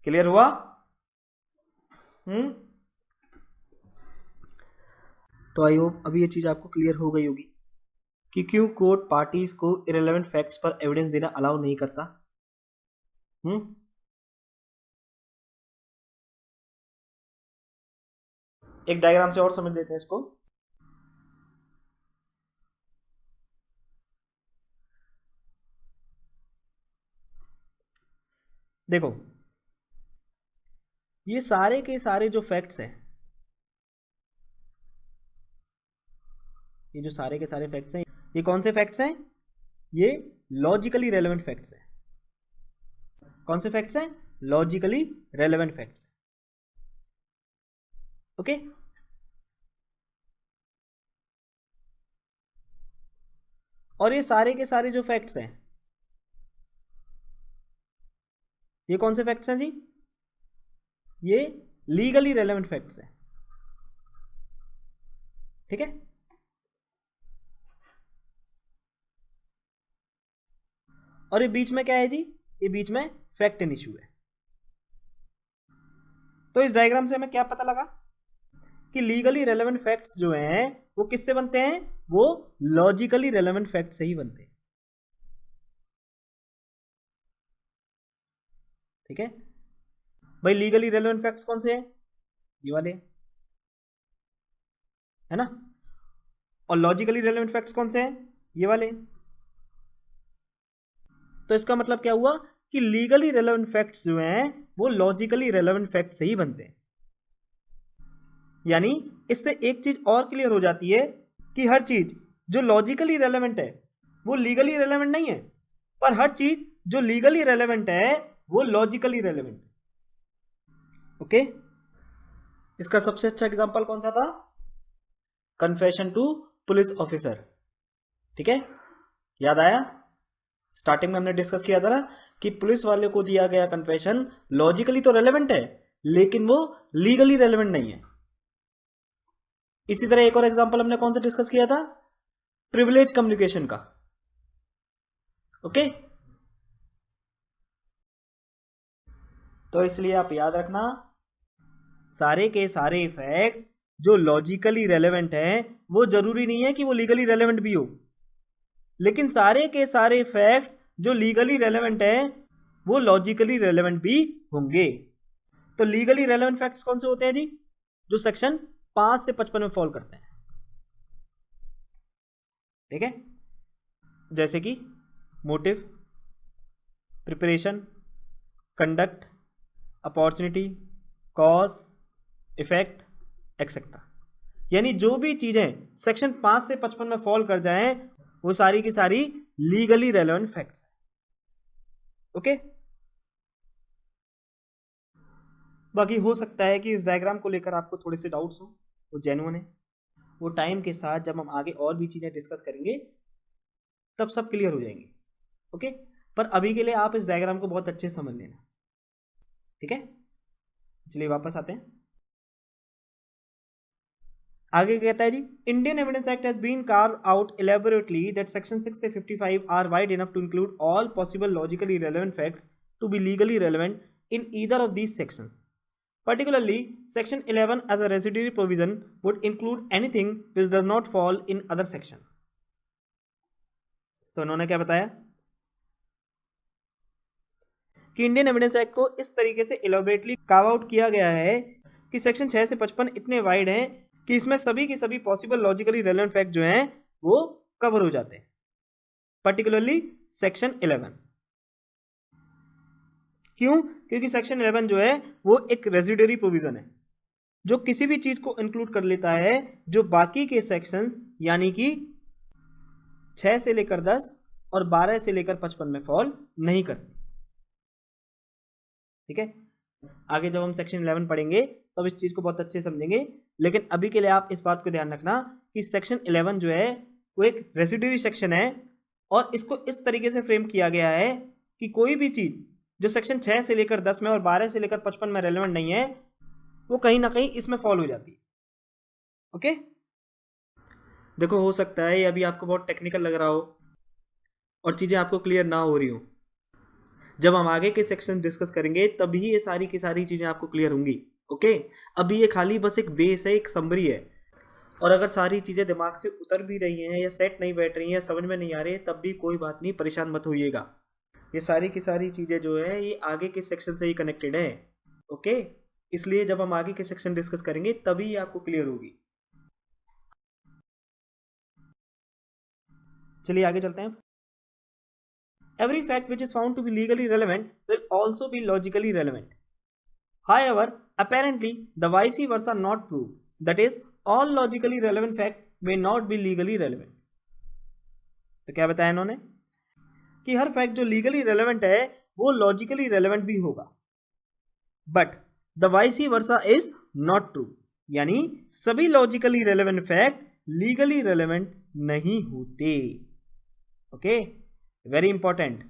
क्लियर हुआ? तो आई होप अभी ये चीज आपको क्लियर हो गई होगी कि क्यों कोर्ट पार्टीज को इररिलेवेंट फैक्ट्स पर एविडेंस देना अलाउ नहीं करता। एक डायग्राम से और समझ लेते हैं इसको। देखो, ये सारे के सारे जो फैक्ट्स हैं, ये जो सारे के सारे फैक्ट्स हैं, ये कौन से फैक्ट्स हैं? ये लॉजिकली रेलेवेंट फैक्ट्स हैं। कौन से फैक्ट्स हैं? Logically relevant facts, okay. और ये सारे के सारे जो फैक्ट्स हैं, ये कौन से फैक्ट्स हैं जी? ये लीगली रेलेवेंट फैक्ट्स हैं, ठीक है। और ये बीच में क्या है जी? ये बीच में फैक्ट एंड इशू है। तो इस डायग्राम से हमें क्या पता लगा कि लीगली रेलेवेंट फैक्ट्स जो हैं वो किससे बनते हैं? वो लॉजिकली रेलेवेंट फैक्ट से ही बनते हैं, ठीक है। भाई लीगली रेलेवेंट फैक्ट्स कौन से हैं? ये वाले, है ना। और लॉजिकली रेलेवेंट फैक्ट्स कौन से हैं? ये वाले। तो इसका मतलब क्या हुआ कि लीगली रेलेवेंट फैक्ट्स जो हैं वो लॉजिकली रेलेवेंट फैक्ट से ही बनते हैं। यानी इससे एक चीज और क्लियर हो जाती है कि हर चीज जो लॉजिकली रेलेवेंट है वो लीगली रेलेवेंट नहीं है, पर हर चीज जो लीगली रेलेवेंट है वो लॉजिकली रेलेवेंट है। ओके, इसका सबसे अच्छा एग्जांपल कौन सा था? Confession to police officer. ठीक है, याद आया? स्टार्टिंग में हमने डिस्कस किया था ना कि पुलिस वाले को दिया गया कन्फेशन लॉजिकली तो रेलेवेंट है लेकिन वो लीगली रेलेवेंट नहीं है। इसी तरह एक और एग्जांपल हमने कौन सा डिस्कस किया था? प्रिविलेज कम्युनिकेशन का। ओके, तो इसलिए आप याद रखना, सारे के सारे फैक्ट्स जो लॉजिकली रेलेवेंट हैं वो जरूरी नहीं है कि वो लीगली रेलेवेंट भी हो, लेकिन सारे के सारे फैक्ट्स जो लीगली रेलेवेंट हैं वो लॉजिकली रेलेवेंट भी होंगे। तो लीगली रेलेवेंट फैक्ट्स कौन से होते हैं जी? जो सेक्शन 5 से 55 में फॉल करते हैं। ठीक है, जैसे कि motive, preparation, conduct, opportunity, cause, effect, etcetera. यानी जो भी चीजें सेक्शन 5 से 55 में फॉल कर जाएं वो सारी की सारी लीगली रेलेवेंट फैक्ट्स हैं। ओके, बाकी हो सकता है कि इस डायग्राम को लेकर आपको थोड़े से डाउट्स हो, वो जेन्युइन है। वो टाइम के साथ जब हम आगे और भी चीजें डिस्कस करेंगे तब सब क्लियर हो जाएंगे। ओके, पर अभी के लिए आप इस डायग्राम को बहुत अच्छे से समझ लेना। ठीक है, चलिए वापस आते हैं। आगे कहता है जी, Indian evidence Act has been carve out elaborately that section 6 से 55 are wide enough to include all possible logically relevant facts to be legally relevant in either of these sections. Particularly, Section 11 as a residuary provision would include anything which does not fall in other section. तो उन्होंने क्या बताया कि इंडियन एविडेंस एक्ट को इस तरीके से इलैबोरेटली कार्व आउट किया गया है कि सेक्शन 6 से 55 इतने वाइड हैं कि इसमें सभी की सभी पॉसिबल लॉजिकली रेलेवेंट फैक्ट जो हैं वो कवर हो जाते हैं। Particularly section 11। क्यों? क्योंकि सेक्शन 11 जो है वो एक रेजिडरी प्रोविजन है जो किसी भी चीज को इंक्लूड कर लेता है जो बाकी के सेक्शंस यानी कि 6 से लेकर 10 और 12 से लेकर 55 में फॉल नहीं करती। ठीक है, आगे जब हम सेक्शन 11 पढ़ेंगे तब इस चीज को बहुत अच्छे से समझेंगे, लेकिन अभी के लिए आप इस बात को ध्यान रखना कि सेक्शन 11 जो है वो एक रेजिडरी सेक्शन है और इसको इस तरीके से फ्रेम किया गया है कि कोई भी चीज जो सेक्शन 6 से लेकर 10 में और 12 से लेकर 55 में रेलेवेंट नहीं है वो कहीं ना कहीं इसमें फॉल हो जाती है। ओके, देखो हो सकता है ये अभी आपको बहुत टेक्निकल लग रहा हो और चीजें आपको क्लियर ना हो रही हो। जब हम आगे के सेक्शन डिस्कस करेंगे तभी ये सारी की सारी चीजें आपको क्लियर होंगी। ओके, अभी ये खाली बस एक बेस है, एक समरी है, और अगर सारी चीजें दिमाग से उतर भी रही हैं या सेट नहीं बैठ रही हैं, समझ में नहीं आ रही तब भी कोई बात नहीं, परेशान मत होइएगा। ये सारी की सारी चीजें जो है ये आगे के सेक्शन से ही कनेक्टेड है। ओके, इसलिए जब हम आगे के सेक्शन डिस्कस करेंगे तभी ये आपको क्लियर होगी। चलिए आगे चलते हैं। Every fact which is found to be legally relevant will also be logically relevant. However, apparently the vice versa not true. That is, all logically relevant fact may not be legally relevant. तो क्या बताया इन्होंने कि हर फैक्ट जो लीगली रेलेवेंट है वो लॉजिकली रेलेवेंट भी होगा, but the vice versa is not true, यानी सभी logically relevant fact legally relevant नहीं होते। Okay, very important.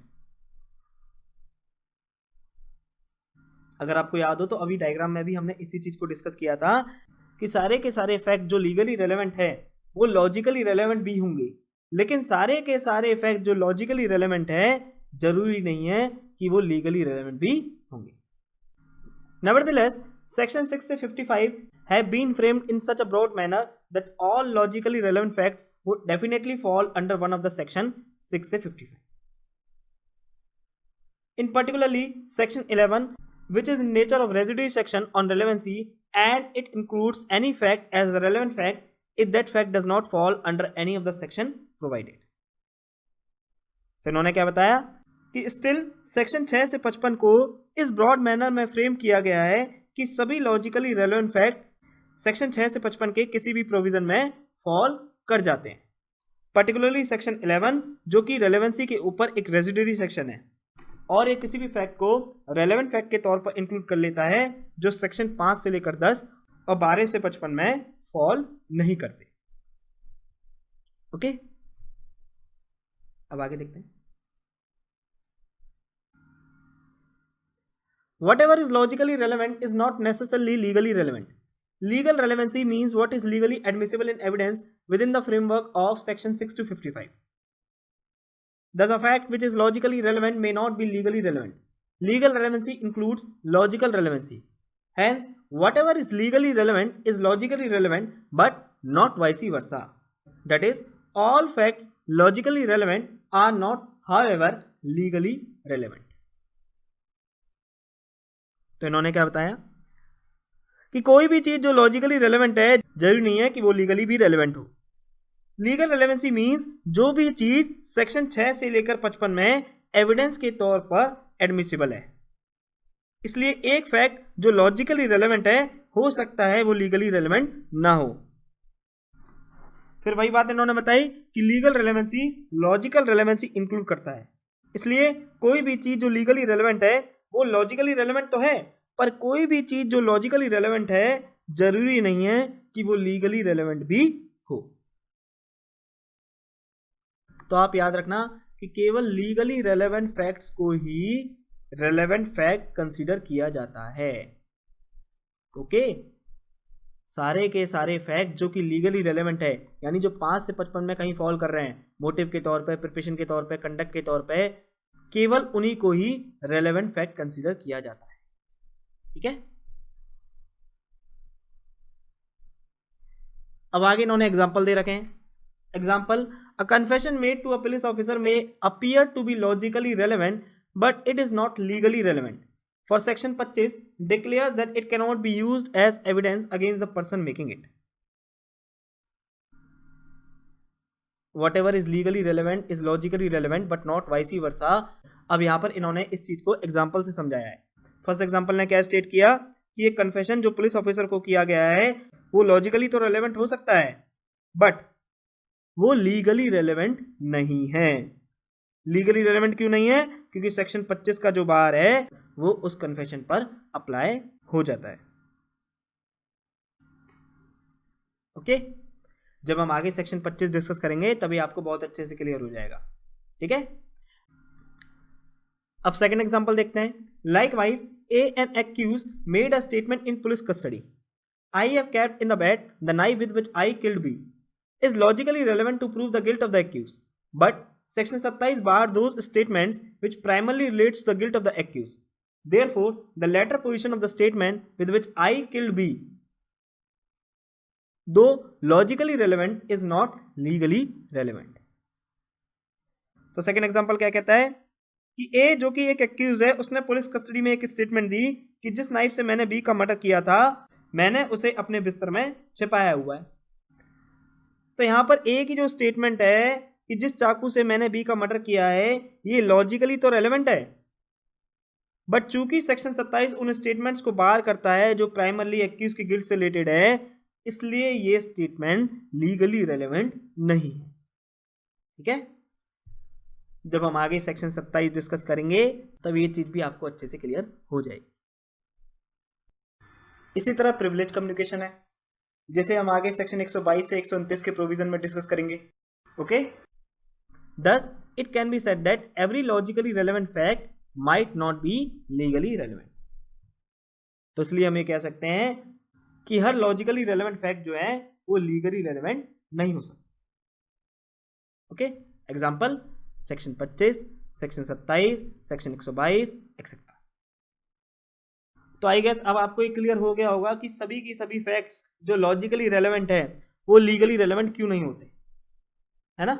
अगर आपको याद हो तो अभी डायग्राम में भी हमने इसी चीज को डिस्कस किया था कि सारे के सारे फैक्ट जो लीगली रेलेवेंट है वो लॉजिकली रेलेवेंट भी होंगे, लेकिन सारे के सारे फैक्ट जो लॉजिकली रेलेवेंट है जरूरी नहीं है कि वो लीगली रेलेवेंट भी होंगे। Nevertheless, section 6 से 55 have been framed in such a broad manner that all logically relevant facts would definitely fall under one of the section 6 से 55. In particularly section 11, which is in nature of residuary section on relevancy, and it includes any fact as a relevant fact if that fact does not fall under any of the section provided. तो इन्होंने क्या बताया कि स्टिल सेक्शन 6 से 55 को इस ब्रॉड मैनर में फ्रेम किया गया है कि सभी लॉजिकली रेलेवेंट फैक्ट सेक्शन 6 से 55 के किसी भी प्रोविजन में फॉल कर जाते हैं, पर्टिकुलरली सेक्शन 11 जो कि रेलेवेंसी के ऊपर एक रेजिडरी सेक्शन है और ये किसी भी फैक्ट को रेलेवेंट फैक्ट के तौर पर इंक्लूड कर लेता है जो सेक्शन 5 से लेकर 10 और 12 से 55 में फॉल नहीं करते। ओके, अब आगे देखते हैं। Whatever is logically relevant is not necessarily legally relevant. Legal relevancy means what is legally admissible in evidence within the framework of section 6 to 55. Thus, a fact which is logically relevant may not be legally relevant. Legal relevancy includes logical relevancy. Hence, whatever is legally relevant is logically relevant but not vice versa. That is, all facts logically relevant are not, however, legally relevant. तो इन्होंने क्या बताया कि कोई भी चीज जो लॉजिकली रेलेवेंट है जरूरी नहीं है कि वो लीगली भी रेलेवेंट हो। लीगल रेलेवेंसी मींस जो भी चीज सेक्शन 6 से लेकर 55 में एविडेंस के तौर पर एडमिसिबल है। इसलिए एक फैक्ट जो लॉजिकली रेलेवेंट है हो सकता है वो लीगली रेलेवेंट ना हो। फिर वही बात इन्होंने बताई कि legal relevancy logical relevancy include करता है। इसलिए कोई भी चीज जो लीगली रेलेवेंट है वो लॉजिकली रेलेवेंट तो है, पर कोई भी चीज जो लॉजिकली रेलेवेंट है जरूरी नहीं है कि वो लीगली रेलेवेंट भी हो। तो आप याद रखना कि केवल लीगली रेलेवेंट फैक्ट्स को ही रेलेवेंट फैक्ट कंसीडर किया जाता है। ओके, सारे के सारे फैक्ट जो कि लीगली रेलेवेंट है, यानी जो 5 से 55 में कहीं फॉल कर रहे हैं, मोटिव के तौर पे, प्रिपरेशन के तौर पे, कंडक्ट के तौर पे, केवल उन्हीं को ही रेलेवेंट फैक्ट कंसीडर किया जाता है। ठीक है, अब आगे इन्होंने एग्जांपल दे रखे हैं। Example, a confession made to a police officer may appear to be logically relevant but it is not legally relevant. For section 25 declares that it cannot be used as evidence against the person making it. Whatever is legally relevant is logically relevant but not vice versa. अब यहां पर इन्होंने इस चीज को एग्जाम्पल से समझाया है। फर्स्ट एग्जाम्पल ने क्या स्टेट किया कि ये कन्फेशन जो पुलिस ऑफिसर को किया गया है वो लॉजिकली तो रेलेवेंट हो सकता है बट वो लीगली रेलेवेंट नहीं है। लीगली रेलेवेंट क्यों नहीं है? क्योंकि सेक्शन 25 का जो बार है वो उस कन्फेशन पर अप्लाई हो जाता है। ओके, जब हम आगे सेक्शन 25 डिस्कस करेंगे तभी आपको बहुत अच्छे से क्लियर हो जाएगा। ठीक है, अब सेकंड एग्जांपल देखते हैं। Likewise A an accused made a statement in police custody, I have kept in the bed the knife with which I killed B, is logically relevant to prove the guilt of the accused, but section 27 bar those statements which primarily relates to the guilt of the accused. Therefore, the latter position of the statement with which I killed B, though logically relevant, is not legally relevant. तो सेकेंड एग्जांपल क्या कहता है कि ए जो कि एक एक्यूज है उसने पुलिस कस्टडी में एक स्टेटमेंट दी कि जिस नाइफ से मैंने बी का मर्डर किया था मैंने उसे अपने बिस्तर में छिपाया हुआ है। तो यहां पर ए की जो स्टेटमेंट है कि जिस चाकू से मैंने बी का मर्डर किया है ये लॉजिकली तो रेलेवेंट है, बट चूंकि सेक्शन 27 उन स्टेटमेंट्स को बार करता है जो प्राइमरली एक्यूज की गिल्ट से रिलेटेड है, इसलिए ये स्टेटमेंट लीगली रेलेवेंट नहीं है। ठीक है, जब हम आगे सेक्शन 27 डिस्कस करेंगे तब ये चीज भी आपको अच्छे से क्लियर हो जाएगी। इसी तरह प्रिविलेज कम्युनिकेशन है, जैसे हम आगे सेक्शन 122 से 129 के प्रोविजन में डिस्कस करेंगे। Okay, thus it can be said that every logically relevant fact might not be legally relevant. तो इसलिए हम ये कह सकते हैं कि हर लॉजिकली रेलेवेंट फैक्ट जो है वो लीगली रेलेवेंट नहीं हो सकता। Okay, example section 25, section 27, section 122 etcetera. तो आई गेस अब आपको ये क्लियर हो गया होगा कि सभी की सभी फैक्ट्स जो लॉजिकली रेलेवेंट है वो लीगली रेलेवेंट क्यों नहीं होते, है ना।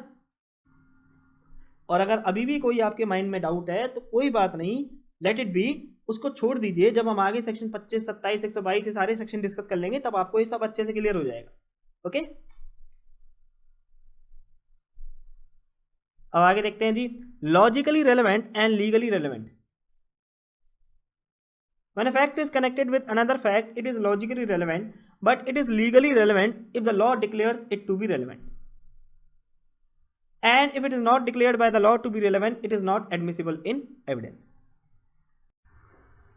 और अगर अभी भी कोई आपके माइंड में डाउट है तो कोई बात नहीं, लेट इट बी, उसको छोड़ दीजिए। जब हम आगे सेक्शन 25, 27, 122 ये सारे सेक्शन डिस्कस कर लेंगे तब आपको ये सब अच्छे से क्लियर हो जाएगा। ओके, अब आगे देखते हैं जी, logically relevant and legally relevant. When a fact is connected with another fact, it is logically relevant. but it is legally relevant if the law declares it to be relevant. And if it is not declared by the law to be relevant, it is not admissible in evidence.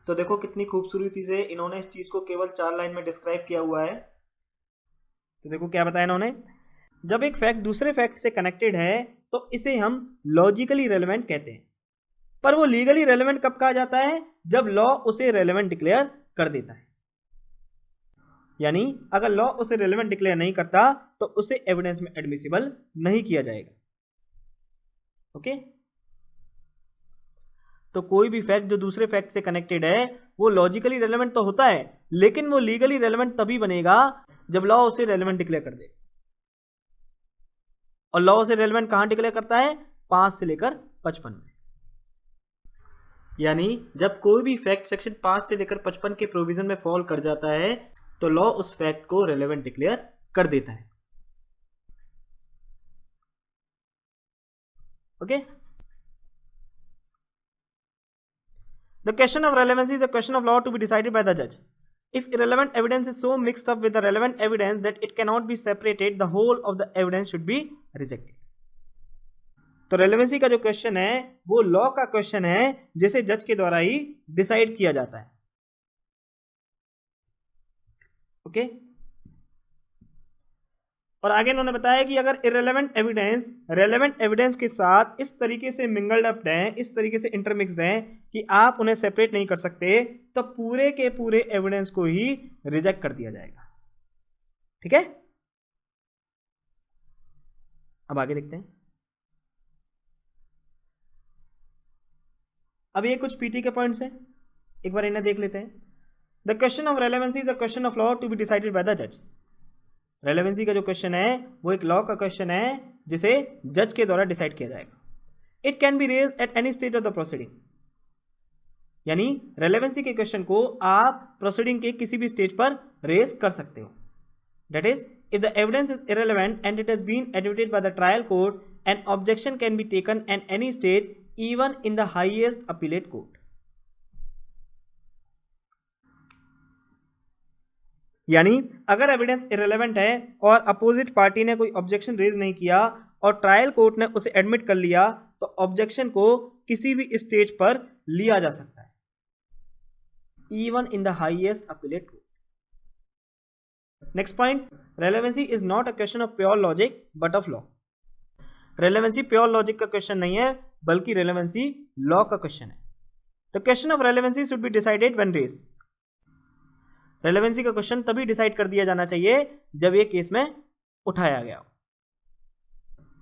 तो देखो कितनी खूबसूरती से इन्होंने इस चीज को केवल 4 लाइन में डिस्क्राइब किया हुआ है. तो देखो क्या बताया इन्होंने, जब एक फैक्ट दूसरे फैक्ट से कनेक्टेड है तो इसे हम लॉजिकली रेलेवेंट कहते हैं. पर वो लीगली रेलेवेंट कब कहा जाता है, जब लॉ उसे रेलेवेंट डिक्लेयर कर देता है. यानी अगर लॉ उसे रेलेवेंट डिक्लेयर नहीं करता तो उसे एविडेंस में एडमिसिबल नहीं किया जाएगा. ओके तो कोई भी फैक्ट जो दूसरे फैक्ट से कनेक्टेड है वो लॉजिकली रेलेवेंट तो होता है, लेकिन वो लीगली रेलेवेंट तभी बनेगा जब लॉ उसे रेलेवेंट डिक्लेयर कर दे. और लॉ उसे रेलेवेंट कहां डिक्लेयर करता है, 5 से लेकर 55 में. यानी जब कोई भी फैक्ट सेक्शन 5 से लेकर 55 के प्रोविजन में फॉल कर जाता है तो लॉ उस फैक्ट को रेलेवेंट डिक्लेयर कर देता है. Okay The question of relevancy is a question of law to be decided by the judge. If irrelevant evidence is so mixed up with the relevant evidence that it cannot be separated, the whole of the evidence should be rejected. तो रेलेवेंसी का जो क्वेश्चन है वो लॉ का क्वेश्चन है जिसे जज के द्वारा ही डिसाइड किया जाता है. ओके और आगे उन्होंने बताया कि अगर इररेलेवेंट एविडेंस रेलेवेंट एविडेंस के साथ इस तरीके से मिंगल्ड अप हैं, इस तरीके से इंटरमिक्स्ड हैं कि आप उन्हें सेपरेट नहीं कर सकते, तो पूरे के पूरे एविडेंस को ही रिजेक्ट कर दिया जाएगा. ठीक है, अब आगे देखते हैं. अब ये कुछ पीटी के पॉइंट्स हैं, एक बार इन्हें देख लेते हैं. The question of relevancy is a question of law to be decided by the जज. रेलेवेंसी का जो क्वेश्चन है वो एक लॉ का क्वेश्चन है जिसे जज के द्वारा डिसाइड किया जाएगा. It can be raise at any stage of the proceeding. यानी रेलेवेंसी के क्वेश्चन को आप प्रोसीडिंग के किसी भी स्टेज पर रेज कर सकते हो. That is if the evidence is irrelevant and it has been admitted by the trial court, an objection can be taken at any stage even in the highest appellate court. यानी अगर एविडेंस इररेलेवेंट है और अपोजिट पार्टी ने कोई ऑब्जेक्शन रेज नहीं किया और ट्रायल कोर्ट ने उसे एडमिट कर लिया तो ऑब्जेक्शन को किसी भी स्टेज पर लिया जा सकता है, even in the highest appellate court. Next point, relevancy is not a question of pure logic but of law. Relevancy pure logic का क्वेश्चन नहीं है बल्कि रेलेवेंसी लॉ का क्वेश्चन है. The question of relevancy should be decided when raised. Relevancy का क्वेश्चन तभी डिसाइड कर दिया जाना चाहिए जब ये केस में उठाया गया.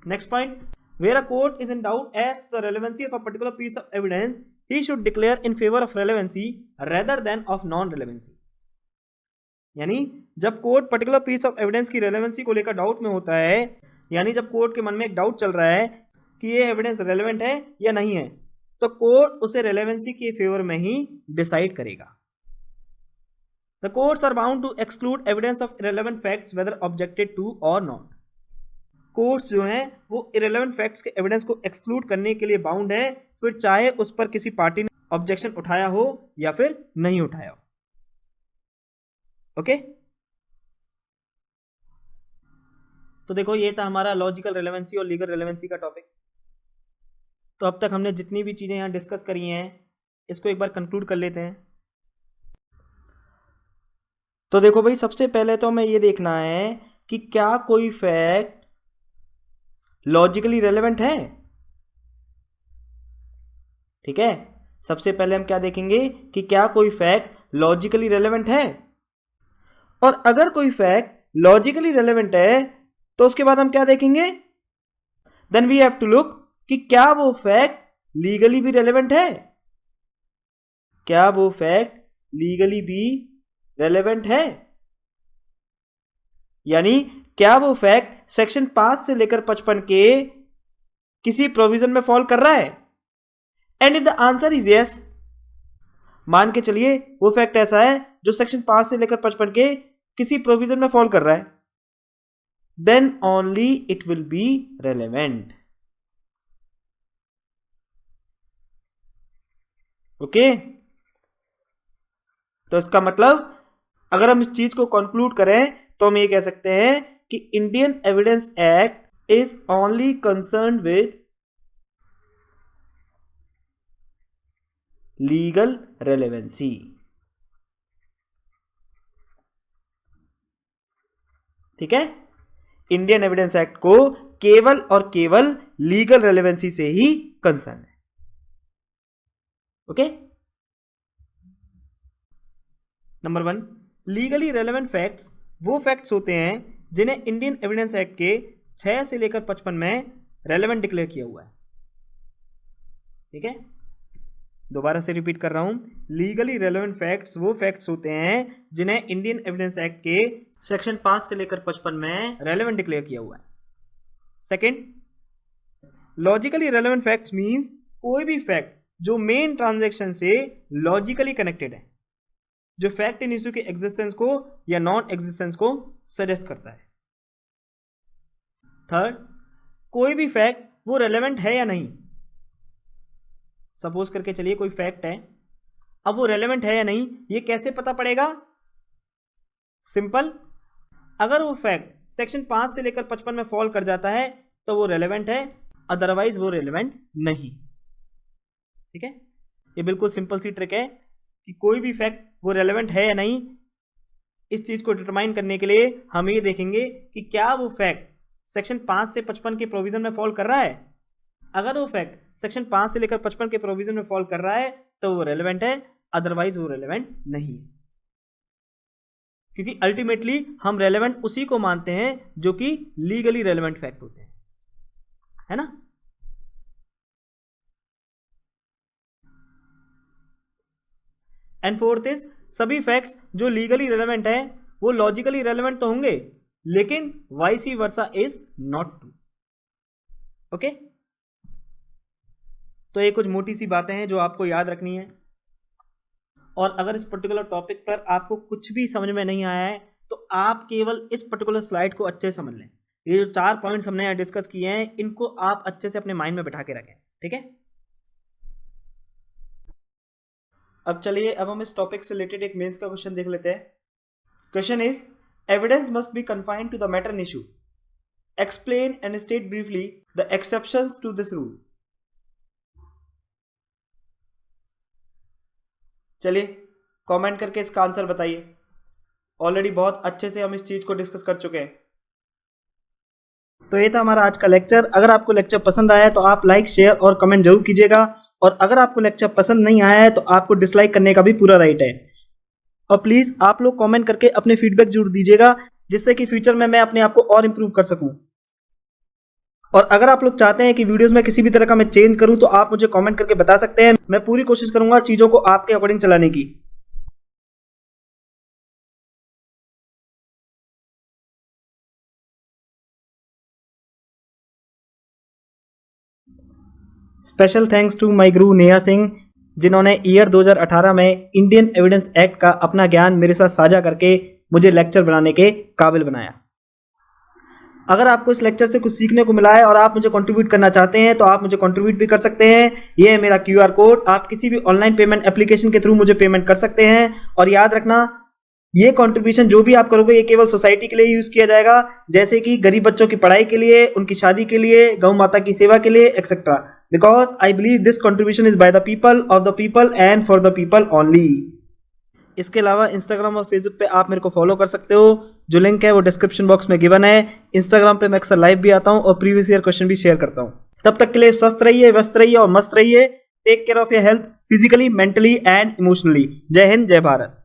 Next point, where a court is in doubt as to the relevancy of a particular piece of evidence, he should declare in favour of relevancy rather than of non relevancy. यानी जब court particular piece of evidence की रेलेवेंसी को लेकर डाउट में होता है, यानी जब कोर्ट के मन में एक डाउट चल रहा है कि ये एविडेंस रेलेवेंट है या नहीं है, तो कोर्ट उसे रेलेवेंसी के फेवर में ही डिसाइड करेगा. The courts are bound to exclude evidence of irrelevant facts whether objected to or not. Courts जो हैं वो irrelevant facts के एविडेंस को एक्सक्लूड करने के लिए बाउंड है, फिर चाहे उस पर किसी पार्टी ने ऑब्जेक्शन उठाया हो या फिर नहीं उठाया हो. ओके तो देखो ये था हमारा लॉजिकल रेलेवेंसी और लीगल रेलेवेंसी का टॉपिक. तो अब तक हमने जितनी भी चीजें यहां डिस्कस करी हैं इसको एक बार कंक्लूड कर लेते हैं. तो देखो भाई, सबसे पहले तो हमें ये देखना है कि क्या कोई फैक्ट लॉजिकली रेलेवेंट है. ठीक है, सबसे पहले हम क्या देखेंगे कि क्या कोई फैक्ट लॉजिकली रेलेवेंट है. और अगर कोई फैक्ट लॉजिकली रेलेवेंट है तो उसके बाद हम क्या देखेंगे, then we have to look कि क्या वो फैक्ट लीगली भी रेलेवेंट है. क्या वो फैक्ट लीगली भी रेलेवेंट है, यानी क्या वो फैक्ट सेक्शन 5 से लेकर 55 के किसी प्रोविजन में फॉल कर रहा है. And if the answer is yes, मान के चलिए वो फैक्ट ऐसा है जो सेक्शन 5 से लेकर 55 के किसी प्रोविजन में फॉल कर रहा है, then only it will be relevant. Okay तो इसका मतलब अगर हम इस चीज को कंक्लूड करें तो हम ये कह सकते हैं कि Indian evidence act is only concern with legal relevancy. ठीक है, इंडियन एविडेंस एक्ट को केवल और केवल लीगल रेलेवेंसी से ही कंसर्न है। Okay, number 1, legally relevant facts वो फैक्ट्स होते हैं जिन्हें इंडियन एविडेंस एक्ट के 6 से लेकर 55 में रेलेवेंट डिक्लेयर किया हुआ है। ठीक है, दोबारा से रिपीट कर रहा हूं, लीगली रेलेवेंट फैक्ट्स वो फैक्ट्स होते हैं जिन्हें इंडियन एविडेंस एक्ट के सेक्शन 5 से लेकर 55 में रेलेवेंट डिक्लेयर किया हुआ है। Second, logically relevant facts means कोई भी फैक्ट जो मेन ट्रांजैक्शन से लॉजिकली कनेक्टेड है, जो फैक्ट इन इश्यू के एग्जिस्टेंस को या नॉन एग्जिस्टेंस को सजेस्ट करता है। थर्ड, कोई भी फैक्ट वो रेलेवेंट है या नहीं। सपोज करके चलिए कोई फैक्ट है, अब वो रेलेवेंट है या नहीं ये कैसे पता पड़ेगा? सिंपल, अगर वो फैक्ट सेक्शन 5 से लेकर 55 में फॉल कर जाता है तो वो रेलेवेंट है, अदरवाइज वो रेलेवेंट नहीं। ठीक है, ये बिल्कुल सिंपल सी ट्रिक है कि कोई भी फैक्ट वो रेलेवेंट है या नहीं, इस चीज को डिटरमाइन करने के लिए हम ये देखेंगे कि क्या वो फैक्ट सेक्शन 5 से 55 के प्रोविजन में फॉल कर रहा है। अगर वो फैक्ट सेक्शन 5 से लेकर 55 के प्रोविजन में फॉल कर रहा है तो वो रेलेवेंट है, अदरवाइज वो रेलेवेंट नहीं है। क्योंकि अल्टीमेटली हम रेलेवेंट उसी को मानते हैं जो कि लीगली रेलेवेंट फैक्ट होते हैं, है ना। एंड फोर्थ इज, सभी फैक्ट्स जो लीगली रेलेवेंट है वो लॉजिकली रेलेवेंट तो होंगे, लेकिन vice versa is not true. Okay, तो ये कुछ मोटी सी बातें हैं जो आपको याद रखनी है। और अगर इस पर्टिकुलर टॉपिक पर आपको कुछ भी समझ में नहीं आया है तो आप केवल इस पर्टिकुलर स्लाइड को अच्छे से समझ लें। ये जो 4 पॉइंट्स हमने यहाँ डिस्कस किए हैं इनको आप अच्छे से अपने माइंड में बैठा के रखें। ठीक है, अब चलिए अब हम इस टॉपिक से रिलेटेड एक मेंस का क्वेश्चन देख लेते हैं। Question is, evidence must be confined to the matter in issue, explain and state briefly the exceptions to this rule. चलिए कमेंट करके इसका आंसर बताइए। ऑलरेडी बहुत अच्छे से हम इस चीज को डिस्कस कर चुके हैं। तो ये था हमारा आज का लेक्चर। अगर आपको लेक्चर पसंद आया है तो आप लाइक, शेयर और कमेंट जरूर कीजिएगा, और अगर आपको लेक्चर पसंद नहीं आया है तो आपको डिसलाइक करने का भी पूरा राइट है। और प्लीज आप लोग कमेंट करके अपने फीडबैक जरूर दीजिएगा, जिससे कि फ्यूचर में मैं अपने आप को और इंप्रूव कर सकूं। और अगर आप लोग चाहते हैं कि वीडियोस में किसी भी तरह का मैं चेंज करूं तो आप मुझे कमेंट करके बता सकते हैं। मैं पूरी कोशिश करूंगा चीजों को आपके अकॉर्डिंग चलाने की। स्पेशल थैंक्स टू माय गुरु नेहा सिंह, जिन्होंने ईयर 2018 में इंडियन एविडेंस एक्ट का अपना ज्ञान मेरे साथ साझा करके मुझे लेक्चर बनाने के काबिल बनाया। अगर आपको इस लेक्चर से कुछ सीखने को मिला है और आप मुझे कंट्रीब्यूट करना चाहते हैं तो आप मुझे कंट्रीब्यूट भी कर सकते हैं। ये है मेरा QR कोड, आप किसी भी ऑनलाइन पेमेंट एप्लीकेशन के थ्रू मुझे पेमेंट कर सकते हैं। और याद रखना, ये कंट्रीब्यूशन जो भी आप करोगे ये केवल सोसाइटी के लिए यूज किया जाएगा, जैसे कि गरीब बच्चों की पढ़ाई के लिए, उनकी शादी के लिए, गौ माता की सेवा के लिए, etcetera. Because I believe this contribution is by the people, of the people and for the people only. इसके अलावा इंस्टाग्राम और फेसबुक पे आप मेरे को फॉलो कर सकते हो, जो लिंक है वो डिस्क्रिप्शन बॉक्स में गिवन है। इंस्टाग्राम पे मैं अक्सर लाइव भी आता हूँ और प्रीवियस ईयर क्वेश्चन भी शेयर करता हूँ। तब तक के लिए स्वस्थ रहिए, व्यस्त रहिए और मस्त रहिए। Take care of your health, physically, mentally and emotionally. जय हिंद, जय भारत।